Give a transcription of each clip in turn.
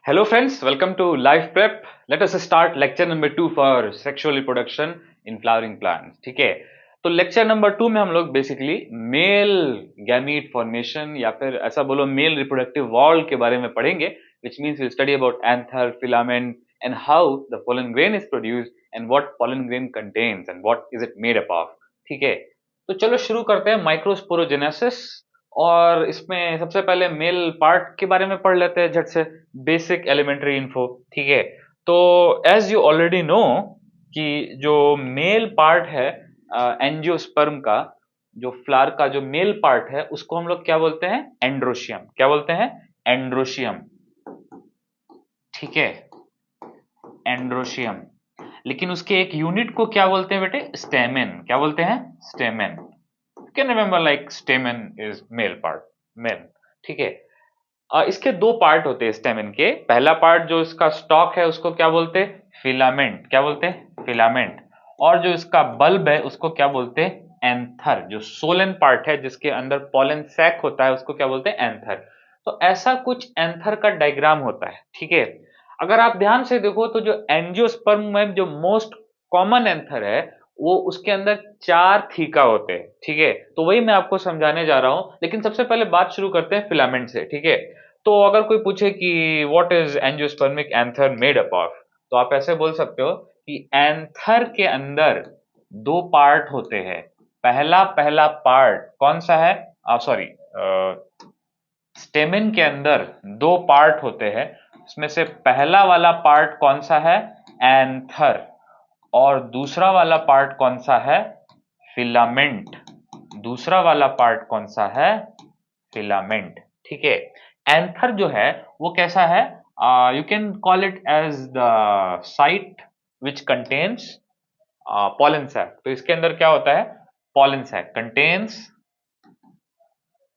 Hello friends, welcome to Life Prep. Let us start lecture number 2 for sexual reproduction in flowering plants. ठीक है, तो lecture number 2 में हम लोग basically male gamete formation या फिर ऐसा बोलो मेल रिप्रोडक्टिव वॉल के बारे में पढ़ेंगे, which means we'll study about anther, filament and how the pollen grain is produced and what pollen grain contains and what is it made up of. ठीक है, तो चलो शुरू करते हैं माइक्रोस्पोरोजेनेसिस। और इसमें सबसे पहले मेल पार्ट के बारे में पढ़ लेते हैं झट से, बेसिक एलिमेंट्री इन्फो। ठीक है, तो एज यू ऑलरेडी नो कि जो मेल पार्ट है एंजियोस्पर्म का, जो फ्लावर का जो मेल पार्ट है उसको हम लोग क्या बोलते हैं? एंड्रोशियम। क्या बोलते हैं? एंड्रोशियम। ठीक है, एंड्रोशियम। लेकिन उसके एक यूनिट को क्या बोलते हैं बेटे? स्टेमेन। क्या बोलते हैं? Stamen. Can remember like stamen is male part, male. ठीक है, इसके दो पार्ट होते हैं स्टेमेन के। पहला पार्ट जो इसका स्टॉक है उसको क्या बोलते हैं? फिलामेंट। क्या बोलते हैं? फिलामेंट। और जो इसका बल्ब है उसको क्या बोलते हैं? एंथर। जो सोलन पार्ट है जिसके अंदर पॉलन सैक होता है उसको क्या बोलते हैं? एंथर। तो ऐसा कुछ एंथर का डायग्राम होता है। ठीक है, अगर आप ध्यान से देखो तो जो एंजियोस्पर्म में जो मोस्ट कॉमन एंथर है वो उसके अंदर 4 थीका होते हैं। ठीक है, तो वही मैं आपको समझाने जा रहा हूं। लेकिन सबसे पहले बात शुरू करते हैं फिलामेंट से। ठीक है, तो अगर कोई पूछे कि what is angiospermic anther made up of, तो आप ऐसे बोल सकते हो कि एंथर के अंदर दो पार्ट होते हैं। पहला पहला पार्ट कौन सा है? सॉरी, स्टेमेन के अंदर दो पार्ट होते हैं। उसमें से पहला वाला पार्ट कौन सा है? एंथर। और दूसरा वाला पार्ट कौन सा है? फिलामेंट। दूसरा वाला पार्ट कौन सा है? फिलामेंट। ठीक है, एंथर जो है वो कैसा है? You can call it as the site which contains pollen sac. तो इसके अंदर क्या होता है? Pollen sac contains,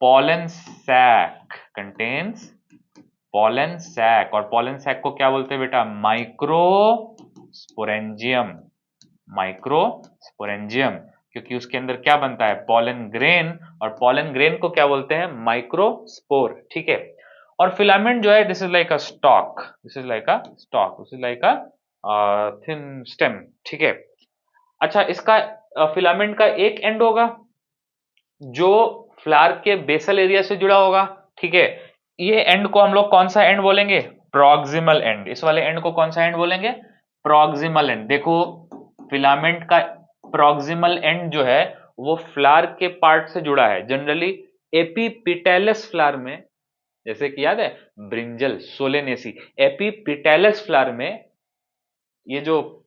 pollen sac contains pollen sac. और पॉलन सैक को क्या बोलते हैं बेटा? माइक्रोस्पोरेंजियम। माइक्रोस्पोरेंजियम, क्योंकि उसके अंदर क्या बनता है? Pollen grain. और पॉलन ग्रेन को क्या बोलते हैं? माइक्रोस्पोर। ठीक है, और फिलामेंट जो है this is like a stock, this is like a stock, this is like a thin stem. ठीक है, अच्छा, इसका फिलामेंट का एक एंड होगा जो फ्लावर के बेसल एरिया से जुड़ा होगा। ठीक है, ये एंड को हम लोग कौन सा एंड बोलेंगे? Proximal and. इस वाले एंड को कौन सा एंड बोलेंगे? Proximal and. देखो, फिलामेंट का प्रॉक्सिमल एंड जो है वो फ्लावर के पार्ट से जुड़ा है। जनरली एपीपिटेलस फ्लावर में, जैसे कि याद है ब्रिंजल, सोलेनेसी, एपीपिटेलस फ्लावर में ये जो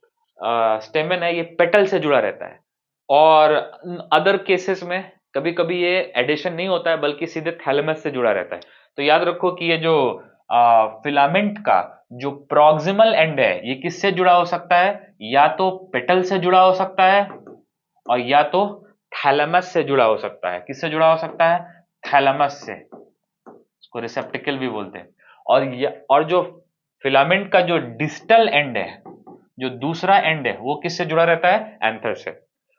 स्टेमन है ये पेटल से जुड़ा रहता है। और अदर केसेस में कभी कभी ये एडिशन नहीं होता है बल्कि सीधे थैलेमस से जुड़ा रहता है। तो याद रखो कि ये जो फिलामेंट का जो प्रॉक्सिमल एंड है ये किससे जुड़ा हो सकता है? या तो पेटल से जुड़ा हो सकता है और या तो थैलेमस से जुड़ा हो सकता है। किससे जुड़ा हो सकता है? थैलेमस से। इसको रिसेप्टिकल भी बोलते हैं। और जो फिलामेंट का जो डिस्टल एंड है, जो दूसरा एंड है, वो किससे जुड़ा रहता है? एंथर से।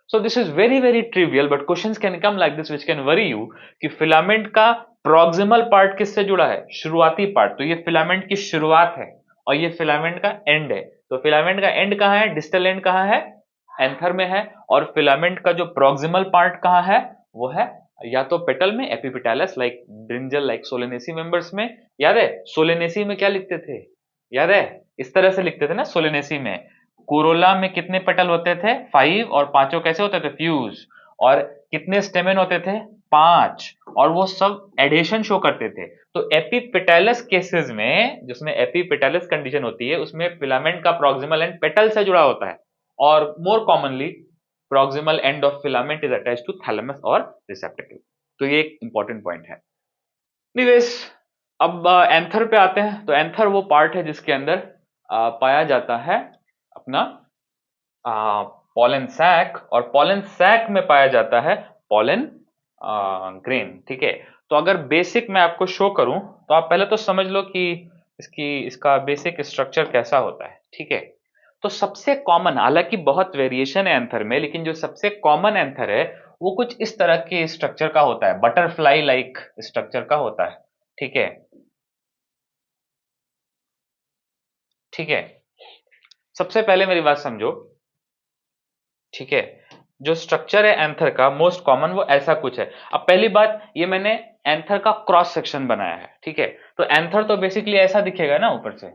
सो this is very very trivial but questions can come like this which can worry you कि फिलामेंट का प्रॉक्सिमल पार्ट किससे जुड़ा है? शुरुआती पार्ट। तो ये फिलामेंट की शुरुआत है और ये फिलामेंट का एंड है। तो फिलामेंट का एंड कहां है? डिस्टल एंड कहां है? एंथर में है। और फिलामेंट का जो प्रॉक्सिमल पार्ट कहां है? वो है या तो पेटल में, epipetalous like brinjal, like solanaceae members में। याद है सोलेनेसी में क्या लिखते थे? याद है इस तरह से लिखते थे ना सोलेनेसी में। कोरोला में कितने पेटल होते थे? 5। और पांचों कैसे होते थे? फ्यूज। और कितने स्टेमेन होते थे? 5। और वो सब एडेशन शो करते थे। तो एपिपेटालस केसेस में, जिसमें एपिपेटालस कंडीशन होती है, उसमें फिलामेंट का प्रॉक्सिमल एंड पेटल से जुड़ा होता है। और more commonly proximal end of filament is attached to thalamus और रिसेप्टिकल। तो ये एक इंपॉर्टेंट पॉइंट है। एनीवेज, अब एंथर पे आते हैं। तो एंथर वो पार्ट है जिसके अंदर पाया जाता है अपना पॉलन सैक। और पॉलन सैक में पाया जाता है पॉलन ग्रेन। ठीक है, तो अगर बेसिक मैं आपको शो करूं तो आप पहले तो समझ लो कि इसका बेसिक स्ट्रक्चर कैसा होता है। ठीक है, तो सबसे कॉमन, हालांकि बहुत वेरिएशन है एंथर में, लेकिन जो सबसे कॉमन एंथर है वो कुछ इस तरह के स्ट्रक्चर का होता है, बटरफ्लाई लाइक स्ट्रक्चर का होता है। ठीक है, ठीक है, सबसे पहले मेरी बात समझो, ठीक है, जो स्ट्रक्चर है एंथर का मोस्ट कॉमन वो ऐसा कुछ है। अब पहली बात, ये मैंने एंथर का क्रॉस सेक्शन बनाया है, ठीक है, तो एंथर तो बेसिकली ऐसा दिखेगा ना ऊपर से,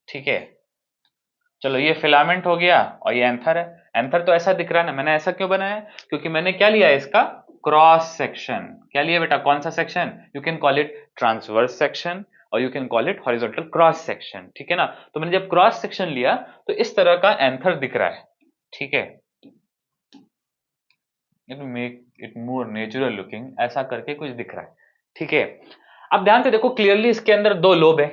ठीक है। चलो ये फिलामेंट हो गया और ये एंथर है। एंथर तो ऐसा दिख रहा है ना, मैंने ऐसा क्यों बनाया है, क्योंकि मैंने क्या लिया है इसका क्रॉस सेक्शन। क्या लिया बेटा, कौन सा section, you can call it transverse section और you can call it horizontal cross section, ठीक है ना। तो मैंने जब क्रॉस सेक्शन लिया तो इस तरह का एंथर दिख रहा है, ठीक है। It make it more natural looking, ऐसा करके कुछ दिख रहा है, ठीक है। अब ध्यान से देखो क्लियरली, इसके अंदर दो लोब है।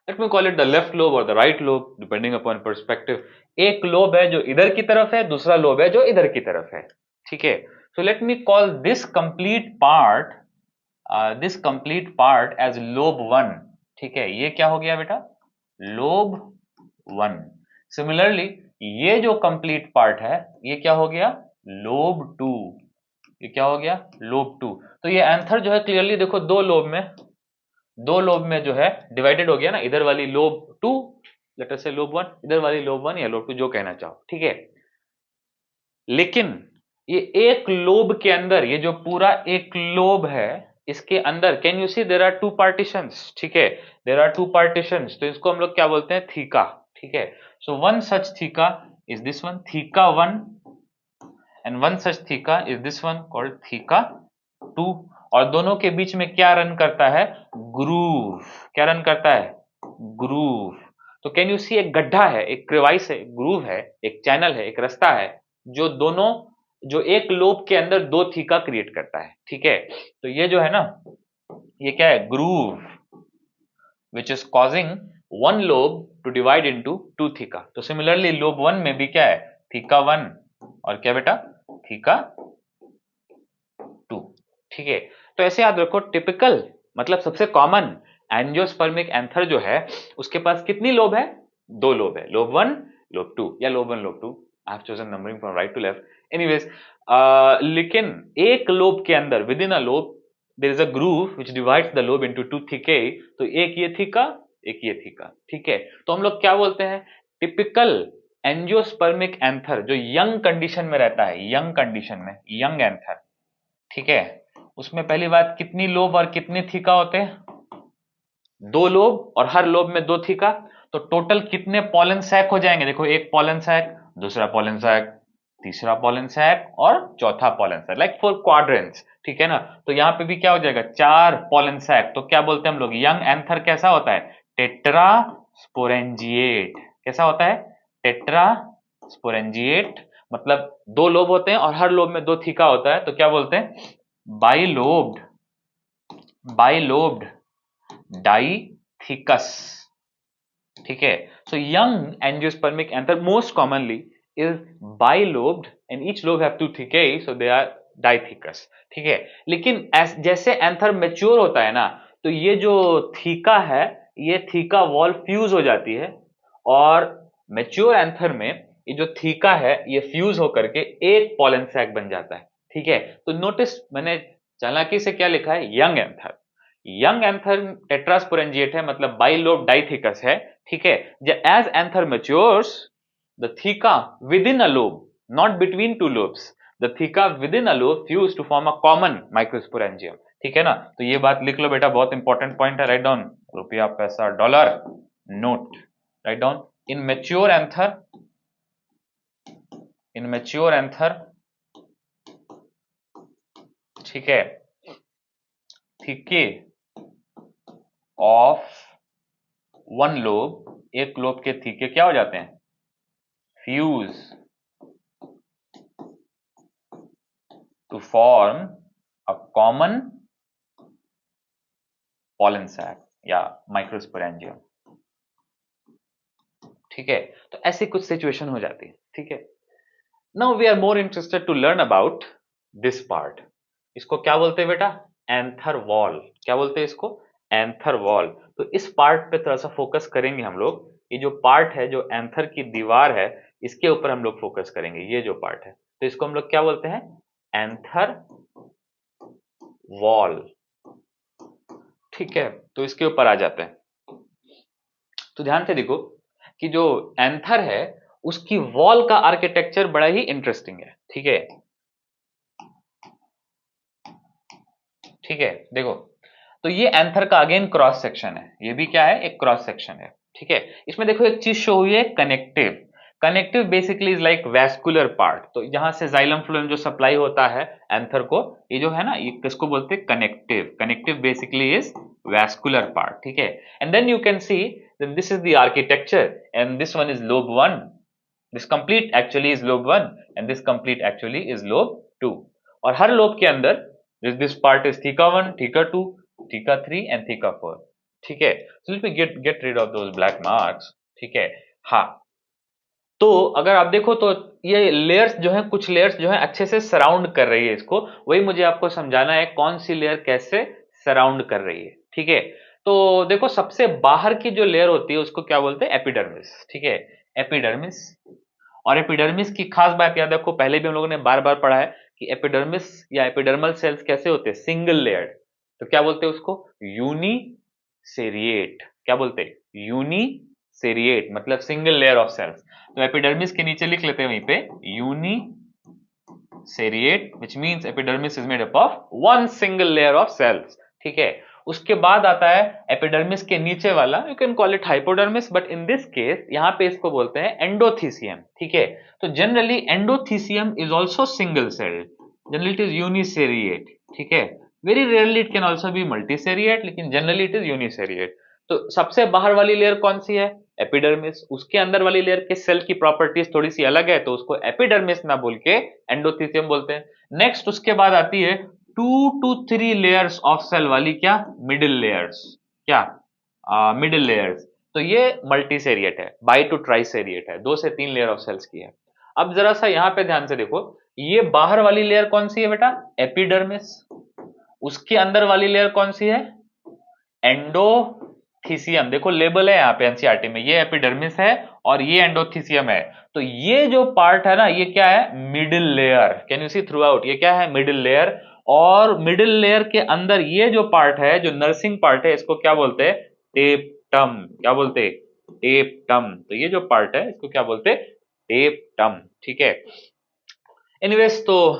Let me call it the left lobe और the right lobe depending upon perspective. एक लोब है जो इधर की तरफ है, दूसरा लोब है जो इधर की तरफ है, ठीक है। So let me call this complete part as lobe one, ठीक है। ये क्या हो गया बेटा, लोब वन। सिमिलरली ये जो कंप्लीट पार्ट है ये क्या हो गया, लोब टू। ये क्या हो गया, लोब टू। तो ये एंथर जो है क्लियरली देखो दो लोब में जो है डिवाइडेड हो गया ना, इधर वाली लोब टू, लेटर से लोब वन, इधर वाली लोब वन या लोब टू, जो कहना चाहो, ठीक है। लेकिन ये एक लोब के अंदर, ये जो पूरा एक लोब है इसके अंदर, can you see there are two partitions, ठीक है, देयर आर टू पार्टीशंस। तो इसको हम लोग क्या बोलते हैं, थीका, ठीक है। So one such theca is this one, theca one, and one such theca is this one called theca two. और दोनों के बीच में क्या रन करता है, ग्रूव। क्या रन करता है, ग्रूव। तो कैन यू सी, एक गड्ढा है, एक क्रेवाइस है, ग्रूव है, एक चैनल है, एक रास्ता है, जो दोनों, जो एक लोब के अंदर दो थीका क्रिएट करता है, ठीक है। तो ये जो है ना, ये क्या है, groove which is causing one lobe to divide into two theca. तो सिमिलरली लोब वन में भी क्या है, थीका वन और क्या बेटा, थीका टू, ठीक है। तो ऐसे याद रखो, टिपिकल मतलब सबसे कॉमन एंजियोस्पर्मिक एंथर जो है उसके पास कितनी लोब है, दो लोब है, लोब वन लोब टू, या lobe one lobe two. I have chosen numbering from right to left, anyways. लेकिन एक लोब के अंदर, within a lobe there is a groove which divides the lobe into two thecae. तो एक ये theca, एक ये थीका, ठीक है। तो हम लोग क्या बोलते हैं, टिपिकल एंजियोस्पर्मिक एंथर जो यंग कंडीशन में रहता है, यंग कंडीशन में, यंग एंथर, ठीक है, उसमें पहली बात कितनी लोब और कितने थीका होते हैं, दो लोब और हर लोब में दो थीका। तो टोटल कितने पॉलन सैक हो जाएंगे, देखो एक पॉलन सैक, दूसरा पॉलन सैक, तीसरा पॉलन सैक और चौथा pollen sac, like four quadrants, ठीक है ना। तो यहां पे भी क्या हो जाएगा, चार पॉलन सैक। तो क्या बोलते हैं हम लोग, यंग एंथर कैसा होता है, टेट्रा स्पोरेंजिएट। कैसा होता है, टेट्रा स्पोरेंजिएट, मतलब दो लोब होते हैं और हर लोब में दो थीका होता है, तो क्या बोलते हैं, बाइलोब्ड, बाइलोब्ड डाइथिकस, ठीक है। So young angiospermic anther most commonly is bilobed and each lobe have two thecae, so they are dithecous, ठीक है। लेकिन जैसे एंथर मैच्योर होता है ना, तो ये जो थीका है, ये थीका वॉल फ्यूज हो जाती है, और मैच्योर एंथर में ये जो थीका है ये फ्यूज होकर के एक पॉलन सैक बन जाता है, ठीक है। तो नोटिस मैंने चालाकी से क्या लिखा है, young anther. Young anther tetrasporangiate है, मतलब बाइलोब डाइथिकस है, ठीक है। As anther matures, the theca within a lobe, not between two lobes, the theca within a lobe fuse to form a common microsporangium, ठीक है ना। तो ये बात लिख लो बेटा, बहुत इंपॉर्टेंट पॉइंट है, राइट डाउन, रुपया पैसा dollar note, write down. In mature anther, in mature anther, ठीक है, थीके ऑफ वन लोब, एक लोब के थीके क्या हो जाते हैं, fuse to form a common pollen sac या माइक्रोस्पोरेंजियम, ठीक है। तो ऐसी कुछ सिचुएशन हो जाती है, ठीक है। Now we are more interested to learn about this part. इसको क्या बोलते हैं बेटा, एंथर वॉल। क्या बोलते हैं इसको, एंथर वॉल। तो इस पार्ट पे थोड़ा सा फोकस करेंगे हम लोग। ये जो पार्ट है, जो एंथर की दीवार है, इसके ऊपर हम लोग फोकस करेंगे, ये जो पार्ट है। तो इसको हम लोग क्या बोलते हैं, एंथर वॉल, ठीक है। तो इसके ऊपर आ जाते हैं। तो ध्यान से देखो कि जो एंथर है उसकी वॉल का आर्किटेक्चर बड़ा ही इंटरेस्टिंग है। ठीक है, ठीक है, देखो तो ये एंथर का अगेन क्रॉस सेक्शन है, ये भी क्या है, एक क्रॉस सेक्शन है। ठीक है, इसमें देखो एक चीज शो हुई है, connective. Connective basically is like vascular part, तो जहां से जाइलम फ्लोएम जो सप्लाई होता है एंथर को, ये जो है ना, ये किसको बोलते हैं, connective. Connective basically is vascular part. ठीक है, and then you can see this is the architecture and this one is lobe 1, this complete actually is lobe 1 and this complete actually is lobe 2। और हर lobe के अंदर this part is theta 1, theta 2, theta 3 and theta 4। ठीक है, so let me get rid of those black marks। ठीक है, हाँ, तो अगर आप देखो तो ये लेयर्स जो है, कुछ लेयर्स जो है अच्छे से सराउंड कर रही है इसको, वही मुझे आपको समझाना है कौन सी लेयर कैसे सराउंड कर रही है। ठीक है, तो देखो सबसे बाहर की जो लेयर होती है उसको क्या बोलते हैं, एपिडर्मिस। ठीक है, एपिडर्मिस। और एपिडर्मिस की खास बात याद रखो, पहले भी हम लोगों ने बार बार पढ़ा है कि एपिडर्मिस या एपिडर्मल सेल्स कैसे होते हैं, सिंगल लेयर्ड। तो क्या बोलते हैं उसको, यूनिसेरिएट। क्या बोलते हैं, यूनिसेरिएट, मतलब सिंगल लेयर ऑफ सेल्स। तो एपिडर्मिस के नीचे लिख लेते हैं वहीं पे uniseriate, which means epidermis is made up of one single layer of cells. ठीक है, उसके बाद आता है एपिडर्मिस के नीचे वाला, you can call it hypodermis, but in this case यहां पे इसको बोलते हैं एंडोथीसियम। ठीक है, तो generally endothecium is also single celled, generally it is uniseriate. ठीक है, very rarely it can also be multiseriate, लेकिन जनरली इट इज यूनिसेरिएट। तो सबसे बाहर वाली लेयर कौन सी है, एपिडर्मिस। उसके अंदर वाली लेयर के सेल की प्रॉपर्टीज थोड़ी सी अलग है, तो उसको एपिडर्मिस ना बोल के एंडोथीसियम बोलते हैं। नेक्स्ट उसके बाद आती है 2 to 3 लेयर्स ऑफ सेल वाली, क्या, मिडिल लेयर्स। क्या, मिडिल लेयर्स। तो ये मल्टीसेरिएट है, बाई टू ट्राइसेरिएट है, 2 से 3 लेयर ऑफ सेल्स की है। अब जरा सा यहां पे ध्यान से देखो, ये बाहर वाली लेयर कौन सी है बेटा, एपिडर्मिस। उसके अंदर वाली लेयर कौन सी है, एंडोथीसियम। देखो लेबल है यहाँ पे एनसीईआरटी में, ये एपिडर्मिस है और ये एंडोथीसियम है। तो ये जो पार्ट है ना, ये क्या है, middle layer. Can you see throughout, ये क्या है, मिडिल लेयर। और मिडिल लेयर के अंदर ये जो पार्ट है, जो नर्सिंग पार्ट है, इसको क्या बोलते हैं, टेपटम। क्या बोलते हैं, टेपटम। तो ये जो पार्ट है इसको क्या बोलते हैं, टेपटम। ठीक है, एनीवेज, तो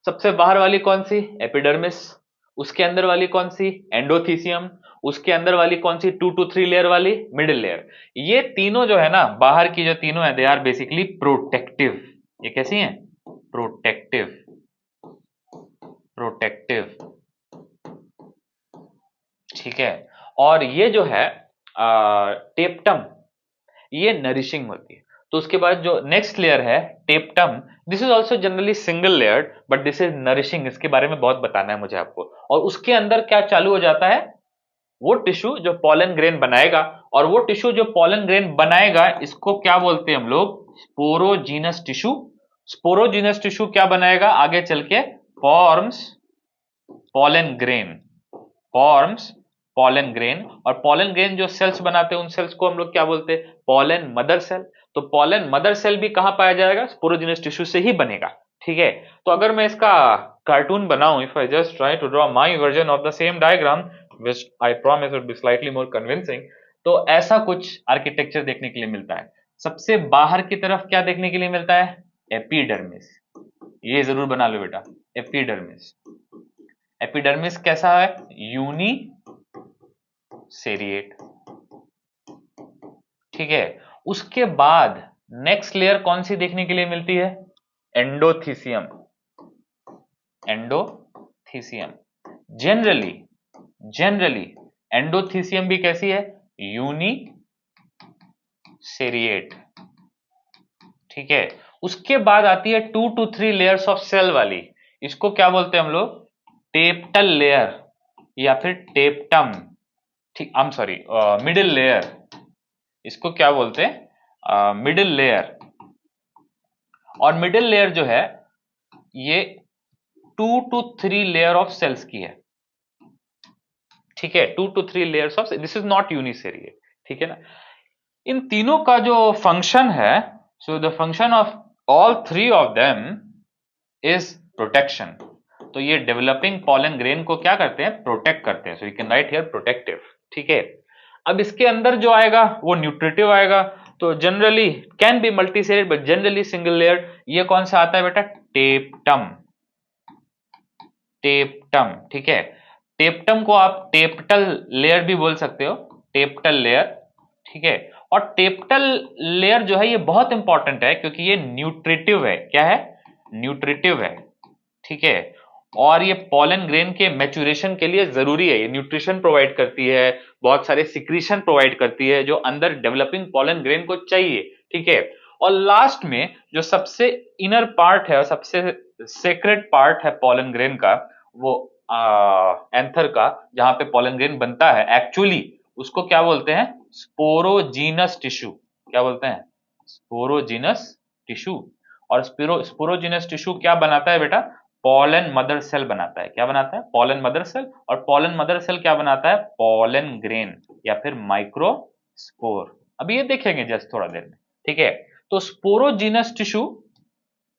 सबसे बाहर वाली कौन सी, एपिडर्मिस। उसके अंदर वाली कौन सी, एंडोथीसियम। उसके अंदर वाली कौन सी, 2 to 3 लेयर वाली, मिडिल लेयर। ये तीनों जो है ना, बाहर की जो तीनों है, दे आर बेसिकली प्रोटेक्टिव। ये कैसी हैं, प्रोटेक्टिव, प्रोटेक्टिव। ठीक है, और ये जो है टेप्टम, ये नरिशिंग होती है। तो उसके बाद जो नेक्स्ट लेयर है टेप्टम, this is also generally single layered, but this is nourishing. इसके बारे में बहुत बताना है मुझे आपको। और उसके अंदर क्या चालू हो जाता है, वो टिश्यू जो पॉलन ग्रेन बनाएगा, और वो टिश्यू जो पॉलन ग्रेन बनाएगा इसको क्या बोलते हैं हम लोग, स्पोरोजीनस टिश्यू। स्पोरोजीनस टिश्यू क्या बनाएगा आगे चल के, forms pollen grain, forms pollen grain. और पॉलन ग्रेन जो सेल्स बनाते हैं उन सेल्स को हम लोग क्या बोलते हैं, पॉलन मदर सेल। तो पॉलन मदर सेल भी कहां पाया जाएगा, स्पोरोजिनस टिश्यू से ही बनेगा। ठीक है, तो अगर मैं इसका कार्टून बनाऊं, if I just try to draw my version of the same diagram, which I promise would be slightly more convincing, तो ऐसा कुछ आर्किटेक्चर देखने के लिए मिलता है। सबसे बाहर की तरफ क्या देखने के लिए मिलता है, एपिडर्मिस। ये जरूर बना लो बेटा, एपिडर्मिस। एपिडर्मिस कैसा है, यूनी सेरिएट। ठीक है, उसके बाद नेक्स्ट लेयर कौन सी देखने के लिए मिलती है, endothecium. Endothecium generally, generally endothecium भी कैसी है, यूनी सेरिएट। ठीक है, उसके बाद आती है 2 to 3 लेयर्स ऑफ सेल वाली, इसको क्या बोलते हैं हम लोग, टेप्टल लेयर या फिर टेप्टम। ठीक, I am sorry, middle layer, इसको क्या बोलते हैं, मिडिल लेयर। और मिडिल लेयर जो है ये 2 to 3 लेयर ऑफ सेल्स की है। ठीक है, 2 to 3 layers of, this is not uniseriate. ठीक है ना, इन तीनों का जो फंक्शन है, so the function of all 3 of them is protection. तो ये डेवलपिंग पॉलन ग्रेन को क्या करते हैं, प्रोटेक्ट करते हैं। So you can write here protective. ठीक है, अब इसके अंदर जो आएगा वो न्यूट्रिटिव आएगा, तो generally can be multicelled but generally single layer. ये कौन सा आता है बेटा? टेप्टम, टेप्टम, ठीक है। टेप्टम को आप टेप्टल लेयर भी बोल सकते हो, टेप्टल लेयर, ठीक है। और टेप्टल लेयर जो है ये बहुत इंपॉर्टेंट है क्योंकि ये न्यूट्रिटिव है। क्या है? न्यूट्रिटिव है, ठीक है। और ये पॉलन ग्रेन के मैच्योरेशन के लिए जरूरी है, ये न्यूट्रिशन प्रोवाइड करती है, बहुत सारे सिक्रीशन प्रोवाइड करती है जो अंदर डेवलपिंग पॉलन ग्रेन को चाहिए, ठीक है। और लास्ट में जो सबसे इनर पार्ट है और सबसे सेक्रेट पार्ट है पॉलन ग्रेन का, वो एंथर का, जहां पे पॉलन ग्रेन बनता है एक्चुअली, उसको क्या बोलते हैं? Sporogenous tissue. क्या बोलते हैं? Sporogenous tissue. और स्पोरोजीनस टिश्यू क्या बनाता है बेटा? पॉलन मदर सेल बनाता है। क्या बनाता है? Pollen mother cell. और पॉलन मदर सेल क्या बनाता है? पॉलन ग्रेन या फिर माइक्रोस्पोर। अभी ये देखेंगे जस्ट थोड़ा देर में, ठीक है। तो स्पोरोजीनस टिश्यू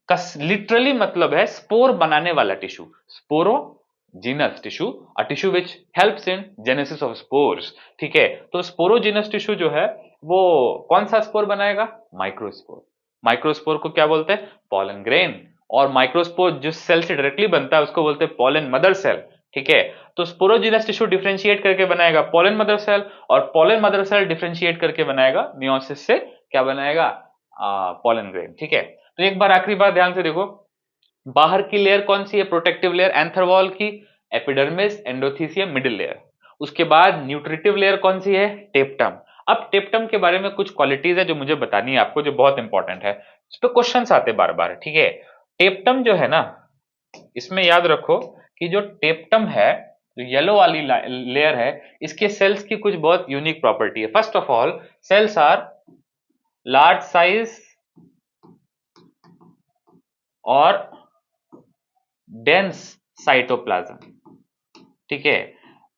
का लिटरली मतलब है स्पोर बनाने वाला tissue. Sporogenous tissue, a tissue which helps in genesis of spores, ठीक है। तो स्पोरोजीनस टिश्यू जो है वो कौन सा स्पोर बनाएगा? माइक्रोस्पोर। माइक्रोस्पोर को क्या बोलते हैं? Pollen grain. और माइक्रोस्पोर जिस सेल से डायरेक्टली बनता है उसको बोलते हैं पॉलन मदर सेल, ठीक है। तो स्पोरोजीनस टिश्यू डिफरेंशिएट करके बनाएगा पॉलन मदर सेल, और पॉलन मदर सेल डिफरेंशिएट करके बनाएगा मियोसिस से क्या बनाएगा? पॉलन ग्रेन, ठीक है। तो एक बार आखिरी बात ध्यान से देखो, बाहर की लेयर कौन सी है? प्रोटेक्टिव लेयर एंथर वॉल की, एपिडर्मिस, एंडोथीसियम, मिडिल लेयर। उसके बाद न्यूट्रिटिव लेयर कौन सी है? टेप्टम। अब टेप्टम के बारे में कुछ क्वालिटीज है जो मुझे बतानी है आपको, जो बहुत इंपॉर्टेंट है, इस पे क्वेश्चंस आते बार बार, ठीक है। टेप्टम जो है ना, इसमें याद रखो कि जो टेप्टम है, जो येलो वाली लेयर है, इसके सेल्स की कुछ बहुत यूनिक प्रॉपर्टी है। First of all, cells are large size और डेंस साइटोप्लाज्म, ठीक है।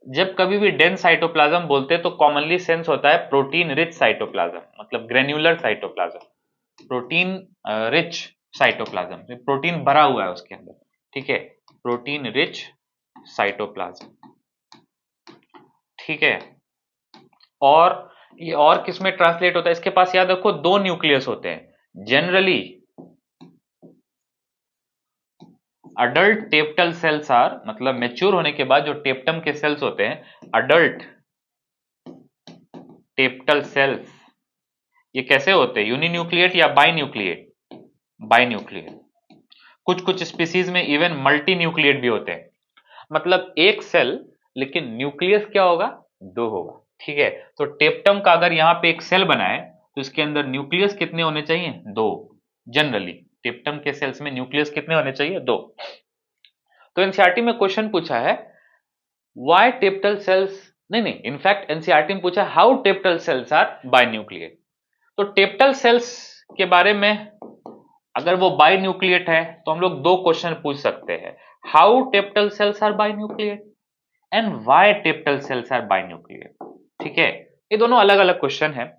जब कभी भी डेंस साइटोप्लाज्म बोलते हैं तो कॉमनली सेंस होता है प्रोटीन रिच साइटोप्लाज्म, मतलब granular cytoplasm, protein rich cytoplasm, protein भरा हुआ है उसके अंदर, ठीक है। प्रोटीन रिच साइटोप्लाज्म, ठीक है। और ये और किस में ट्रांसलेट होता है? इसके पास याद रखो दो न्यूक्लियस होते हैं जनरली। अडल्ट टेप्टल सेल्स आर, मतलब मेच्योर होने के बाद जो टेप्टम के सेल्स होते हैं, अडल्ट टेप्टल सेल्स, ये कैसे होते हैं? यूनिन्यूक्लिएट या बाइन्यूक्लिएट? बाइन्यूक्लिएट। कुछ कुछ स्पीसीज में इवन मल्टी न्यूक्लिएट भी होते हैं, मतलब एक सेल लेकिन न्यूक्लियस क्या होगा? दो होगा, ठीक है। तो टेप्टम का अगर यहां पे एक सेल बनाए तो इसके अंदर न्यूक्लियस कितने होने चाहिए? दो। जनरली टेप्टम के सेल्स में न्यूक्लियस कितने होने चाहिए? दो। तो एनसीईआरटी में क्वेश्चन पूछा है व्हाई टेप्टल सेल्स, नहीं नहीं, इनफैक्ट एनसीईआरटी में पूछा हाउ टेप्टल सेल्स आर बाइन्यूक्लिएट। तो टेप्टल सेल्स के बारे में अगर वो बाइन्यूक्लिएट है तो हम लोग दो क्वेश्चन पूछ सकते हैं, how tapetal cells are binucleate and why tapetal cells are binucleate, ठीक है। ये दोनों अलग अलग क्वेश्चन है।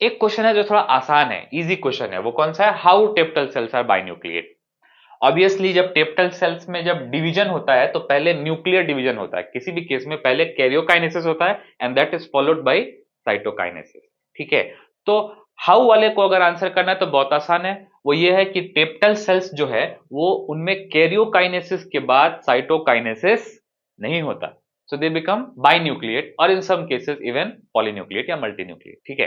एक क्वेश्चन है जो थोड़ा आसान है, इजी क्वेश्चन है, वो कौन सा है? How tapetal cells are binucleate. Obviously जब टेप्टल सेल्स में जब डिवीजन होता है तो पहले न्यूक्लियर डिवीजन होता है, किसी भी केस में पहले कैरियोकाइनेसिस होता है and that is followed by cytokinesis, ठीक है। तो हाउ वाले को अगर आंसर करना है तो बहुत आसान है, वो ये है कि टेप्टल सेल्स जो है वो उनमें कैरियोकाइनेसिस के बाद साइटोकाइनेसिस नहीं होता, सो दे बिकम बाइन्यूक्लिएट और इन सम केसेस इवन पॉलीन्यूक्लिएट या मल्टीन्यूक्लिएट, ठीक है।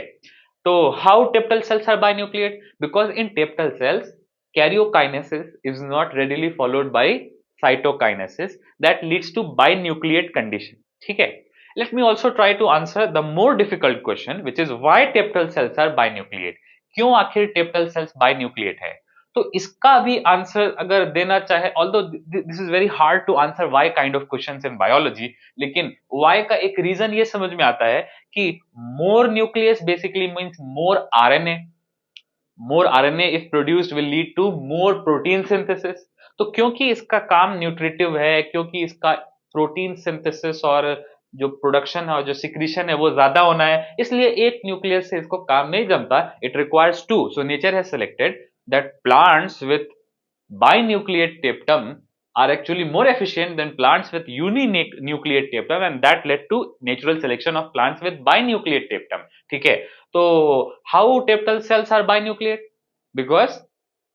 तो how tapetal cells are binucleate? Because in tapetal cells karyokinesis is not readily followed by cytokinesis that leads to binucleate condition, ठीक है। Let me also try to answer the more difficult question which is why teptal cells are binucleate। क्यों आखिर टेप्टल sales बाइन्यूक्लिएट है? तो इसका भी answer अगर देना चाहे, although this is very hard to answer why kind of questions in biology, लेकिन व्हाई का एक रीजन ये समझ में आता है कि more nucleus basically means more RNA, more RNA if produced will lead to more protein synthesis। तो क्योंकि इसका काम न्यूट्रिटिव है, क्योंकि इसका प्रोटीन सिंथेसिस और जो प्रोडक्शन है और जो सिक्रीशन है वो ज्यादा होना है, इसलिए एक न्यूक्लियस से इसको काम नहीं जमता, it requires to. So nature has selected that plants with binucleate tapetum are actually more efficient than plants with uninucleate tapetum, and that led to natural selection of plants with binucleate tapetum. ठीक है, तो how tapetal cells are binucleate? Because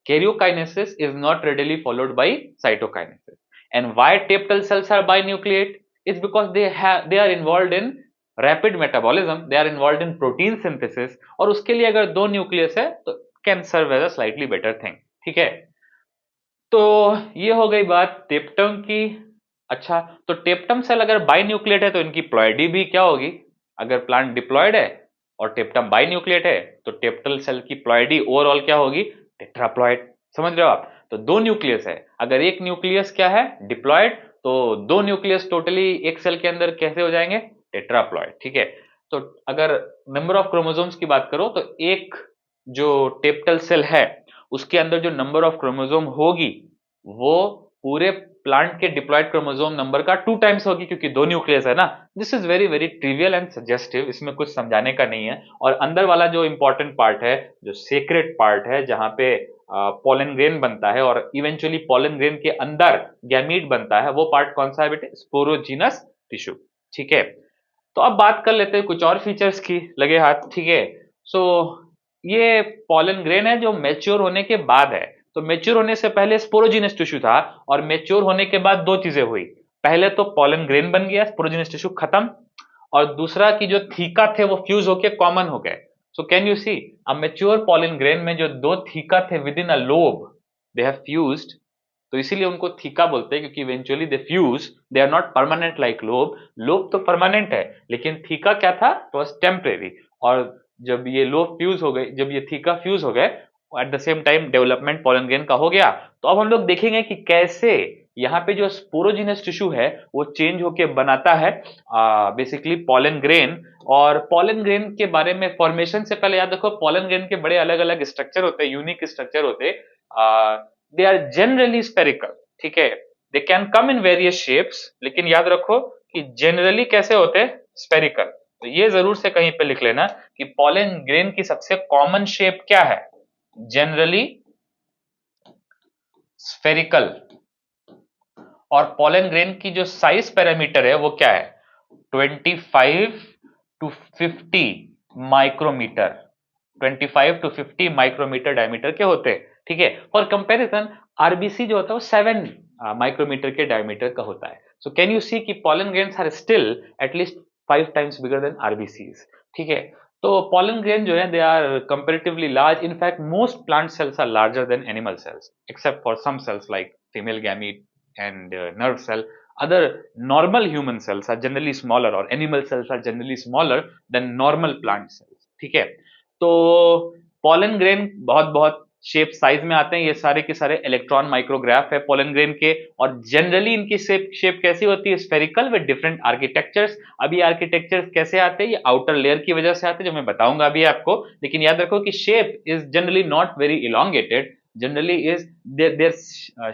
karyokinesis is not readily followed by cytokinesis. And why tapetal cells are binucleate? It's because they are involved in rapid metabolism, they are involved in protein synthesis, और उसके लिए अगर दो nucleus है तो can serve as a slightly better thing. ठीक है, तो ये हो गई बात टेप्टम की. अच्छा, तो टेप्टम सेल अगर बाइन्यूक्लिएट है तो इनकी प्लॉइडी भी क्या होगी? अगर प्लांट डिप्लॉयड है और टेप्टम बाइन्यूक्लिएट है तो टेप्टल सेल की प्लॉइडी ओवरऑल क्या होगी? टेट्राप्लॉइड. समझ रहे हो आप? तो दो न्यूक्लियस है, अगर एक न्यूक्लियस क्या है? डिप्लॉयड, तो दो न्यूक्लियस टोटली एक सेल के अंदर कैसे हो जाएंगे? टेट्राप्लॉइड. ठीक है, तो अगर नंबर ऑफ क्रोमोसोम्स की बात करो तो एक जो टेप्टल सेल है उसके अंदर जो नंबर ऑफ क्रोमोसोम होगी वो पूरे प्लांट के डिप्लॉयड क्रोमोसोम नंबर का 2 टाइम्स होगी, क्योंकि दो न्यूक्लियस है ना. This is very very trivial and suggestive, इसमें कुछ समझाने का नहीं है. और अंदर वाला जो इंपॉर्टेंट पार्ट है, जो सीक्रेट पार्ट है, जहां पे पोलन ग्रेन बनता है और इवेंचुअली पोलन ग्रेन के अंदर गैमीट बनता है, वो पार्ट कौन सा है बेटे? Sporogenous tissue. ठीक है, तो अब बात कर लेते हैं कुछ और फीचर्स की, लगे हाथ. ठीक है, सो ये पोलन ग्रेन है जो मैच्योर होने के बाद है. तो मैच्योर होने से पहले स्पोरोजीनस टिश्यू था, और मैच्योर होने के बाद दो चीजें हुई. पहले तो पोलन ग्रेन बन गया, स्पोरोजीनस टिश्यू खत्म, और दूसरा कि जो थीका थे वो फ्यूज होके कॉमन हो गए. So can you see a mature pollen grain में जो दो थीका थे within a lobe, they have fused. तो इसीलिए उनको थीका बोलते हैं, क्योंकि eventually they fuse, they are not permanent like lobe. Lobe तो परमानेंट है, लेकिन थीका क्या था? It was temporary. और जब ये लोब फ्यूज हो गए, जब ये थीका फ्यूज हो गए, at the same time development pollen grain का हो गया. तो अब हम लोग देखेंगे कि कैसे यहाँ पे जो स्पोरोजिनस टिश्यू है वो चेंज होके बनाता है बेसिकली पोलन ग्रेन. और पोलन ग्रेन के बारे में फॉर्मेशन से पहले याद रखो, पोलन ग्रेन के बड़े अलग अलग स्ट्रक्चर होते हैं, यूनिक स्ट्रक्चर होते हैं. They are generally spherical. ठीक है, they can come in various shapes, लेकिन याद रखो कि जनरली कैसे होते हैं? स्पेरिकल. तो ये जरूर से कहीं पे लिख लेना कि पोलन ग्रेन की सबसे कॉमन शेप क्या है? Generally spherical. और पोलन ग्रेन की जो साइज पैरामीटर है वो क्या है? 25 to 50 micrometer. 25 to 50 micrometer diameter के होते हैं. ठीक है, फॉर कंपैरिजन आरबीसी जो होता है वो 7 माइक्रोमीटर के डायमीटर का होता है. सो कैन यू सी कि pollen grains are still at least 5 times bigger than RBCs. ठीक है, तो पोलन ग्रेन जो है they are comparatively large. In fact most plant cells are larger than animal cells, except for some cells like female gamete and nerve cell. Other normal human cells are generally smaller, or animal cells are generally smaller than normal plant cells. ठीक है, तो pollen grain बहुत बहुत shape size में आते हैं. ये सारे के सारे इलेक्ट्रॉन माइक्रोग्राफ है पोलन ग्रेन के, और जनरली इनकी शेप कैसी होती है? Spherical with different architectures. अभी आर्किटेक्चर्स कैसे आते हैं? ये आउटर लेयर की वजह से आते हैं, जो मैं बताऊंगा अभी आपको. लेकिन याद रखो कि shape is generally not very elongated, generally is their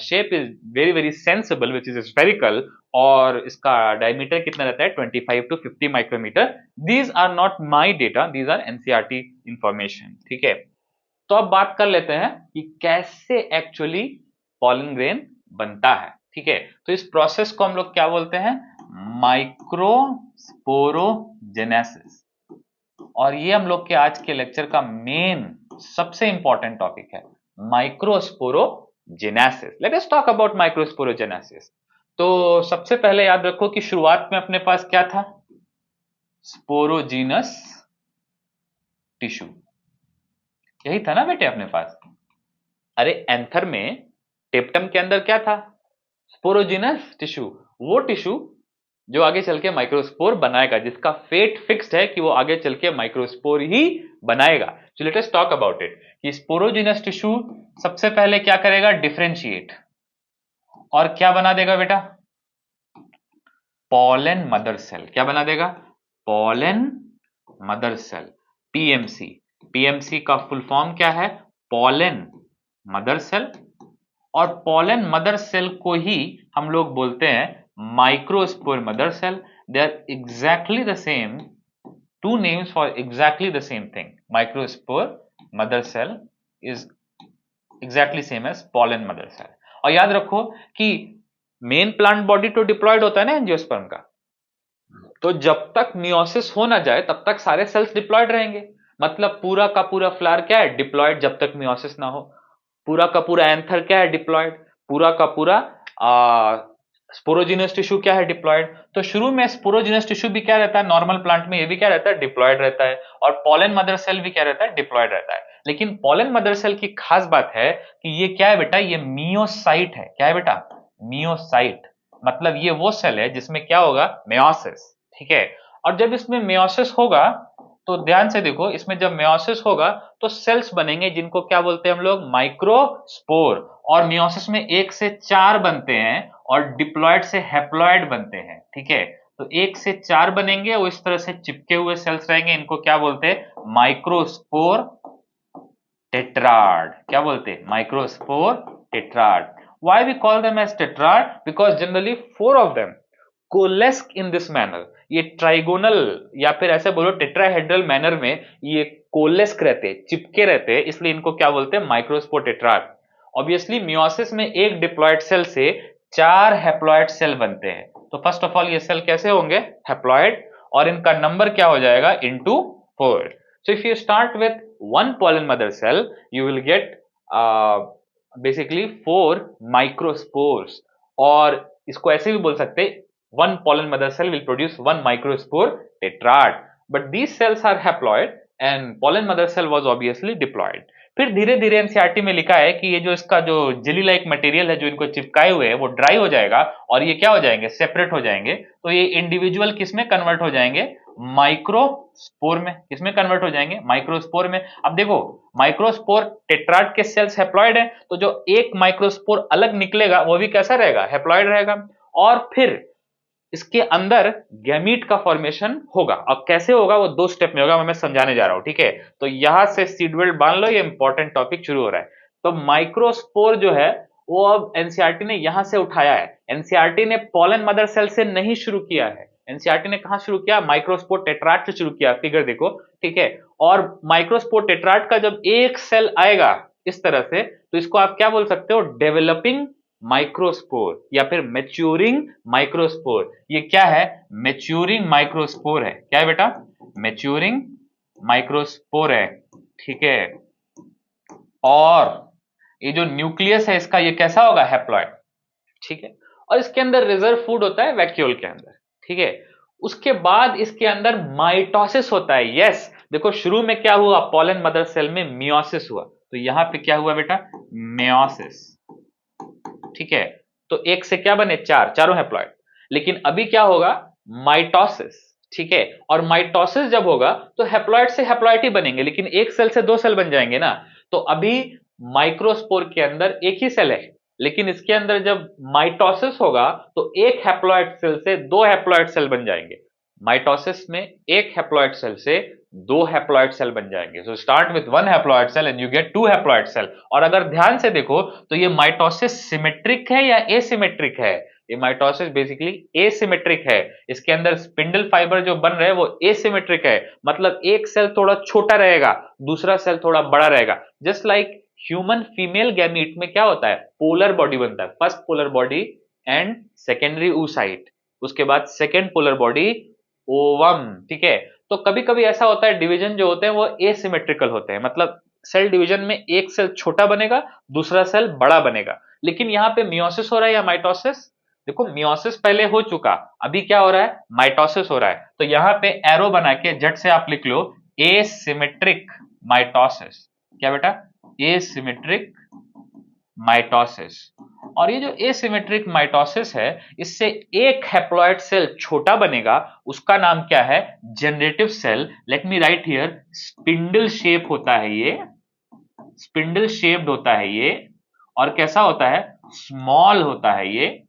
shape is very very sensible, which is spherical. और इसका डायमीटर कितना रहता है? 25 to 50 micrometer. these are not my data, these are NCERT information. ठीक है, तो अब बात कर लेते हैं कि कैसे एक्चुअली पोलन ग्रेन बनता है. ठीक है, तो इस प्रोसेस को हम लोग क्या बोलते हैं? माइक्रोस्पोरोजेनेसिस. और ये हम लोग के आज के लेक्चर का मेन सबसे इंपॉर्टेंट टॉपिक है, microsporogenesis. Let us talk about microsporogenesis. तो सबसे पहले याद रखो कि शुरुआत में अपने पास क्या था? Sporogenous tissue. यही था ना बेटे अपने पास? अरे एंथर में टेप्टम के अंदर क्या था? Sporogenous tissue. वो टिश्यू जो आगे चल के माइक्रोस्पोर बनाएगा, जिसका फेट फिक्स्ड है कि वो आगे चल के माइक्रोस्पोर ही बनाएगा. सो let us talk about it कि स्पोरोजीनस टिश्यू सबसे पहले क्या करेगा? डिफरेंशिएट. और क्या बना देगा बेटा? Pollen mother cell. क्या बना देगा? Pollen mother cell, PMC. PMC का फुल फॉर्म क्या है? Pollen mother cell. और पोलन मदर सेल को ही हम लोग बोलते हैं microspore mother cell. They are exactly the same, two names for exactly the same thing. Microspore mother cell is exactly same as pollen mother cell. और याद रखो कि मेन प्लांट बॉडी तो डिप्लॉयड होता है ना एंजियोस्पर्म का। तो जब तक मियोसिस हो ना जाए तब तक सारे सेल्स डिप्लॉयड रहेंगे। मतलब पूरा का पूरा फ्लावर क्या है, डिप्लॉयड, जब तक मियोसिस ना हो। पूरा का पूरा एंथर क्या है, डिप्लॉयड। पूरा का पूरा स्पोरोजिनस टिश्यू क्या है, डिप्लॉयड। तो शुरू में स्पोरोजिनस टिश्यू भी क्या रहता है, नॉर्मल प्लांट में ये भी क्या रहता है, डिप्लॉयड रहता है। और पॉलन मदर सेल भी क्या रहता है, डिप्लॉयड रहता है। लेकिन पॉलन मदर सेल की खास बात है कि ये क्या है बेटा, ये मियोसाइट है। क्या है बेटा, मियोसाइट। मतलब ये वो सेल है जिसमें क्या होगा, मेयोसिस। ठीक है। और जब इसमें मेयोसिस होगा तो ध्यान से देखो, इसमें जब मेयोसिस होगा तो सेल्स बनेंगे जिनको क्या बोलते हैं हम लोग, माइक्रोस्पोर। और मेयोसिस में 1 से 4 बनते हैं और डिप्लॉयड से हैप्लॉयड बनते हैं। ठीक है। तो 1 से 4 बनेंगे और इस तरह से चिपके हुए सेल्स रहेंगे, इनको क्या बोलते हैं, माइक्रोस्पोर टेट्राड। क्या बोलते हैं, microspore tetrad. Why we call them as tetrad? Because generally 4 of them coalesce in this manner. ये ट्राइगोनल या फिर ऐसे बोलो टेट्राहेड्रल मैनर में ये कोलेस्क रहते हैं, चिपके रहते हैं, इसलिए इनको क्या बोलते हैं, माइक्रोस्पोर टेट्राड। ऑब्वियसली मियोसिस में एक डिप्लॉयड सेल से 4 हैप्लॉयड सेल बनते हैं। तो फर्स्ट ऑफ ऑल ये सेल कैसे होंगे, हैप्लॉयड, और इनका नंबर क्या हो जाएगा, into 4। So if you start with one pollen mother cell, you will get basically 4 microspores। और इसको ऐसे भी बोल सकते हैं, one pollen mother cell will produce 1 microspore tetrad, but these cells are haploid and pollen mother cell was obviously diploid। फिर धीरे धीरे एनसीईआरटी में लिखा है कि ये जो इसका जो जेली लाइक मटेरियल है जो इनको चिपकाए हुए है वो ड्राई हो जाएगा और ये क्या हो जाएंगे, सेपरेट हो जाएंगे। तो ये इंडिविजुअल किसमें कन्वर्ट हो जाएंगे, माइक्रोस्पोर में। किसमें कन्वर्ट हो जाएंगे, माइक्रोस्पोर में। अब देखो माइक्रोस्पोर टेट्राड के सेल्स हैप्लॉइड है, तो जो एक माइक्रोस्पोर अलग निकलेगा वो भी कैसा रहेगा, हैप्लॉइड रहेगा। और फिर इसके अंदर गैमीट का फॉर्मेशन होगा। और कैसे होगा वो 2 स्टेप में होगा, मैं समझाने जा रहा हूं। ठीक है। तो यहां से सीड बेल्ट बांध लो, ये इंपॉर्टेंट टॉपिक शुरू हो रहा है। तो माइक्रोस्पोर जो है वो अब एनसीईआरटी ने यहां से उठाया है। एनसीईआरटी ने पॉलन मदर सेल से नहीं शुरू किया है। एनसीईआरटी ने कहां शुरू किया, माइक्रोस्पोर टेट्राड से शुरू किया। फिगर देखो। ठीक है। और माइक्रोस्पोर टेट्राड का जब एक सेल आएगा इस तरह से, तो इसको आप क्या बोल सकते हो, डेवलपिंग माइक्रोस्पोर या फिर मैच्योरिंग माइक्रोस्पोर। ये क्या है, मैच्योरिंग माइक्रोस्पोर है। क्या है बेटा, मैच्योरिंग माइक्रोस्पोर है। ठीक है। और ये जो न्यूक्लियस है इसका, ये कैसा होगा, हैप्लॉइड। ठीक है। और इसके अंदर रिजर्व फूड होता है वैक्यूल के अंदर। ठीक है। उसके बाद इसके अंदर माइटोसिस होता है। यस, देखो शुरू में क्या हुआ, पॉलन मदर सेल में मियोसिस हुआ, तो यहां पे क्या हुआ बेटा, मेयोसिस। ठीक है। तो एक से क्या बने, 4, चारों हैप्लॉइड। लेकिन अभी क्या होगा, माइटोसिस। ठीक है। और माइटोसिस जब होगा तो हैप्लॉइड से हैप्लॉइड ही बनेंगे, लेकिन एक सेल से 2 सेल बन जाएंगे ना। तो अभी माइक्रोस्पोर के अंदर एक ही सेल है, लेकिन इसके अंदर जब माइटोसिस होगा तो एक हैप्लॉइड सेल से 2 हैप्लॉइड सेल बन जाएंगे। माइटोसिस में एक हैप्लॉइड सेल से 2 हैप्लॉइड सेल बन जाएंगे। So start with 1 haploid cell and you get 2 haploid cell. और अगर ध्यान से देखो तो ये माइटोसिस सिमेट्रिक है या एसिमेट्रिक है, ये माइटोसिस बेसिकली एसिमेट्रिक है। इसके अंदर स्पिंडल फाइबर जो बन रहे हैं वो एसिमेट्रिक है, मतलब एक सेल थोड़ा छोटा रहेगा, दूसरा सेल थोड़ा बड़ा रहेगा। Just like human female gamete में क्या होता है, पोलर बॉडी बनता है, first polar body and secondary oocyte, उसके बाद सेकेंड पोलर बॉडी ओवम। ठीक है। तो कभी कभी ऐसा होता है डिवीजन जो होते हैं वो एसिमेट्रिकल होते हैं, मतलब सेल डिवीजन में एक सेल छोटा बनेगा, दूसरा सेल बड़ा बनेगा। लेकिन यहाँ पे मियोसिस हो रहा है या माइटोसिस, देखो मियोसिस पहले हो चुका, अभी क्या हो रहा है, माइटोसिस हो रहा है। तो यहाँ पे एरो बना के झट से आप लिख लो, एसिमेट्रिक माइटोसिस। क्या बेटा, एसिमेट्रिक माइटोसिस। और ये जो एसिमेट्रिक माइटोसिस है, इससे एक हैप्लॉइड सेल छोटा बनेगा, उसका नाम क्या है, generative cell. Let me write here, spindle shape होता है ये, स्पिंडल शेप्ड होता है ये। और कैसा होता है, स्मॉल होता है ये,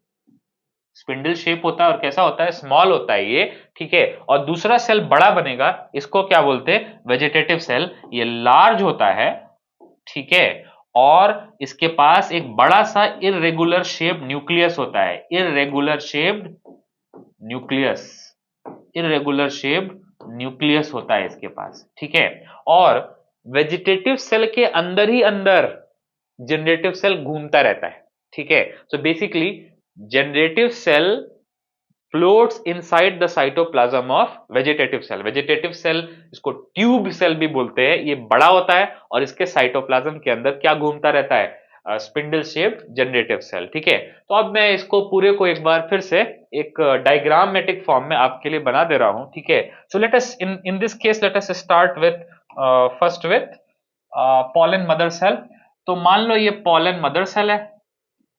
स्पिंडल शेप होता है और कैसा होता है, स्मॉल होता है ये। ठीक है। और दूसरा सेल बड़ा बनेगा, इसको क्या बोलते हैं, वेजिटेटिव सेल, ये लार्ज होता है। ठीक है। और इसके पास एक बड़ा सा इरेगुलर शेप्ड न्यूक्लियस होता है, irregular shaped nucleus, irregular shaped nucleus होता है इसके पास। ठीक है। और वेजिटेटिव सेल के अंदर ही अंदर जनरेटिव सेल घूमता रहता है। ठीक है। So basically generative cell floats inside the cytoplasm of vegetative cell. Vegetative cell, इसको ट्यूब सेल भी बोलते हैं, ये बड़ा होता है और इसके साइटोप्लाज्म के अंदर क्या घूमता रहता है, स्पिंडल शेप्ड जनरेटिव सेल। ठीक है, तो अब मैं इसको पूरे को एक बार फिर से एक डायग्रामेटिक फॉर्म में आपके लिए बना दे रहा हूं। ठीक है, so let us in this case let us start with first with pollen mother cell. तो मान लो ये पॉलन मदर सेल है,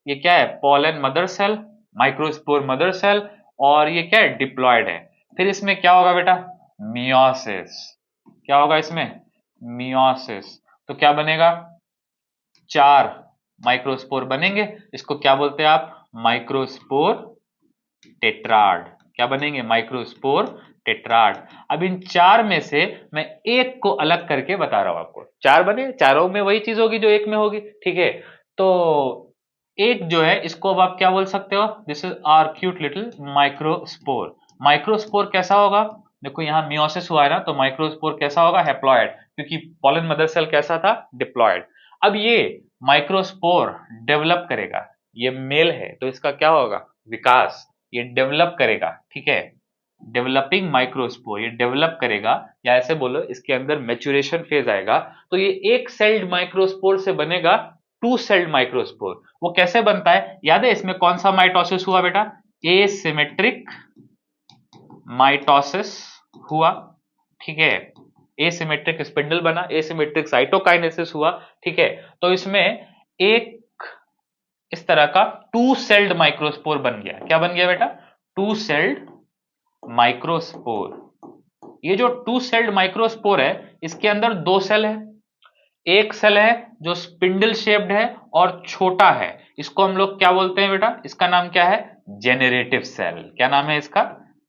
ये क्या है, pollen mother cell, microspore mother cell, और ये क्या है, डिप्लॉयड है। फिर इसमें क्या होगा बेटा, मियोसिस। क्या होगा इसमें, मियोसिस। तो क्या बनेगा, 4 माइक्रोस्पोर बनेंगे, इसको क्या बोलते हैं आप, माइक्रोस्पोर टेट्राड। क्या बनेंगे, माइक्रोस्पोर टेट्राड। अब इन 4 में से मैं एक को अलग करके बता रहा हूं आपको। 4 बने, चारों में वही चीज होगी जो एक में होगी। ठीक है, तो एक जो है इसको अब आप क्या बोल सकते हो, this is our cute little microspore. Microspore कैसा होगा, देखो यहाँ मियोसिस हुआ है ना, तो माइक्रोस्पोर कैसा होगा, हैप्लॉयड, क्योंकि पॉलन मदर सेल कैसा था, डिप्लॉयड। अब ये माइक्रोस्पोर डेवलप करेगा, ये मेल है तो इसका क्या होगा, विकास, ये डेवलप करेगा। ठीक है, डेवलपिंग माइक्रोस्पोर, ये डेवलप करेगा, या ऐसे बोलो इसके अंदर मैच्योरेशन फेज आएगा। तो ये एक सेल्ड माइक्रोस्पोर से बनेगा 2 सेल्ड माइक्रोस्पोर। वो कैसे बनता है, याद है इसमें कौन सा माइटोसिस हुआ बेटा, एसिमेट्रिक माइटोसिस हुआ। ठीक है, एसिमेट्रिक स्पिंडल बना, एसिमेट्रिक साइटोकाइनेसिस हुआ। ठीक है, तो इसमें एक इस तरह का 2 सेल्ड माइक्रोस्पोर बन गया। क्या बन गया बेटा, 2 सेल्ड माइक्रोस्पोर। ये जो 2 सेल्ड माइक्रोस्पोर है, इसके अंदर 2 सेल है। एक सेल है जो स्पिंडल शेप्ड है और छोटा है, इसको हम लोग क्या बोलते हैं बेटा, इसका नाम क्या है, जेनेरेटिव सेल। क्या नाम है इसका,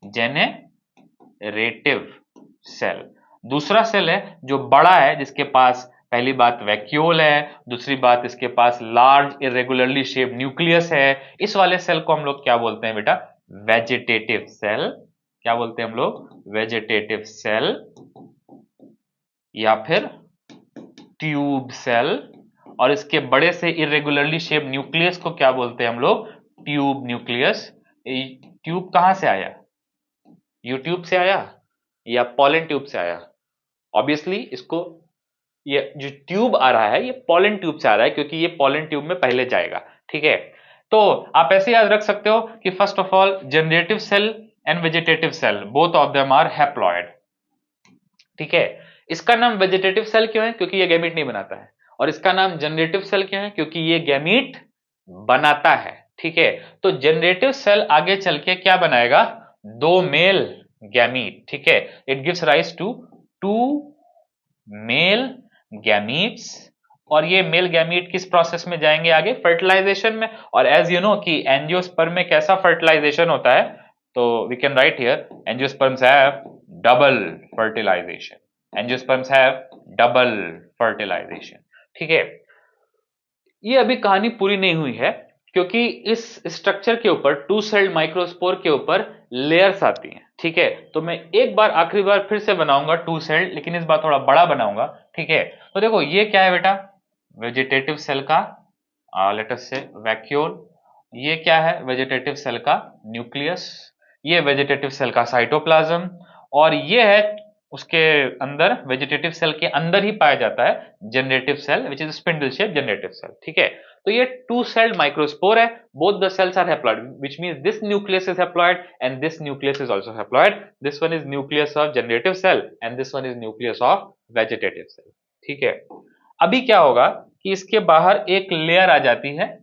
जेनेरेटिव सेल। दूसरा सेल है जो बड़ा है, जिसके पास पहली बात वैक्यूल है, दूसरी बात इसके पास लार्ज इरेगुलरली शेप्ड न्यूक्लियस है। इस वाले सेल को हम लोग क्या बोलते हैं बेटा, वेजिटेटिव सेल। क्या बोलते हैं हम लोग, वेजिटेटिव सेल या फिर ट्यूब सेल। और इसके बड़े से इरेगुलरली शेप्ड न्यूक्लियस को क्या बोलते हैं हम लोग, ट्यूब न्यूक्लियस। ट्यूब कहां से आया, यूट्यूब से आया या पॉलन ट्यूब से आया, ऑब्वियसली इसको, ये जो ट्यूब आ रहा है ये पॉलन ट्यूब से आ रहा है, क्योंकि ये पॉलन ट्यूब में पहले जाएगा। ठीक है, तो आप ऐसे याद रख सकते हो कि first of all generative cell and vegetative cell both of them are haploid. ठीक है, इसका नाम वेजिटेटिव सेल क्यों है, क्योंकि ये गैमीट नहीं बनाता है, और इसका नाम जनरेटिव सेल क्यों है, क्योंकि ये गैमीट बनाता है। ठीक है, तो जनरेटिव सेल आगे चल के क्या बनाएगा, 2 मेल गैमीट। ठीक है, it gives rise to 2 male gametes, और ये मेल गैमीट किस प्रोसेस में जाएंगे आगे, फर्टिलाइजेशन में। और एज यू नो कि एंजियोस्पर्म में कैसा फर्टिलाइजेशन होता है, तो we can write here angiosperms have double fertilization, angiosperms have double fertilization. ठीक है, ये अभी कहानी पूरी नहीं हुई है, क्योंकि इस स्ट्रक्चर के ऊपर 2 सेल्ड माइक्रोस्पोर के ऊपर लेयर्स आती हैं। ठीक है, तो मैं एक बार आखिरी बार फिर से बनाऊंगा 2 सेल्ड, लेकिन इस बार थोड़ा बड़ा बनाऊंगा। ठीक है, तो देखो ये क्या है बेटा, वेजिटेटिव सेल का लेट अस से वैक्यूल, ये क्या है, वेजिटेटिव सेल का न्यूक्लियस, ये वेजिटेटिव सेल का साइटोप्लाज्म, और ये है उसके अंदर, वेजिटेटिव सेल के अंदर ही पाया जाता है generative cell, which is spindle shape generative cell. ठीक है, तो ये 2 सेल्ड माइक्रोस्पोर है, both the cells are haploid, which means this nucleus is haploid and this nucleus is also haploid. This one is nucleus of generative cell and this one is nucleus of vegetative cell. ठीक है, अभी क्या होगा कि इसके बाहर एक layer आ जाती है।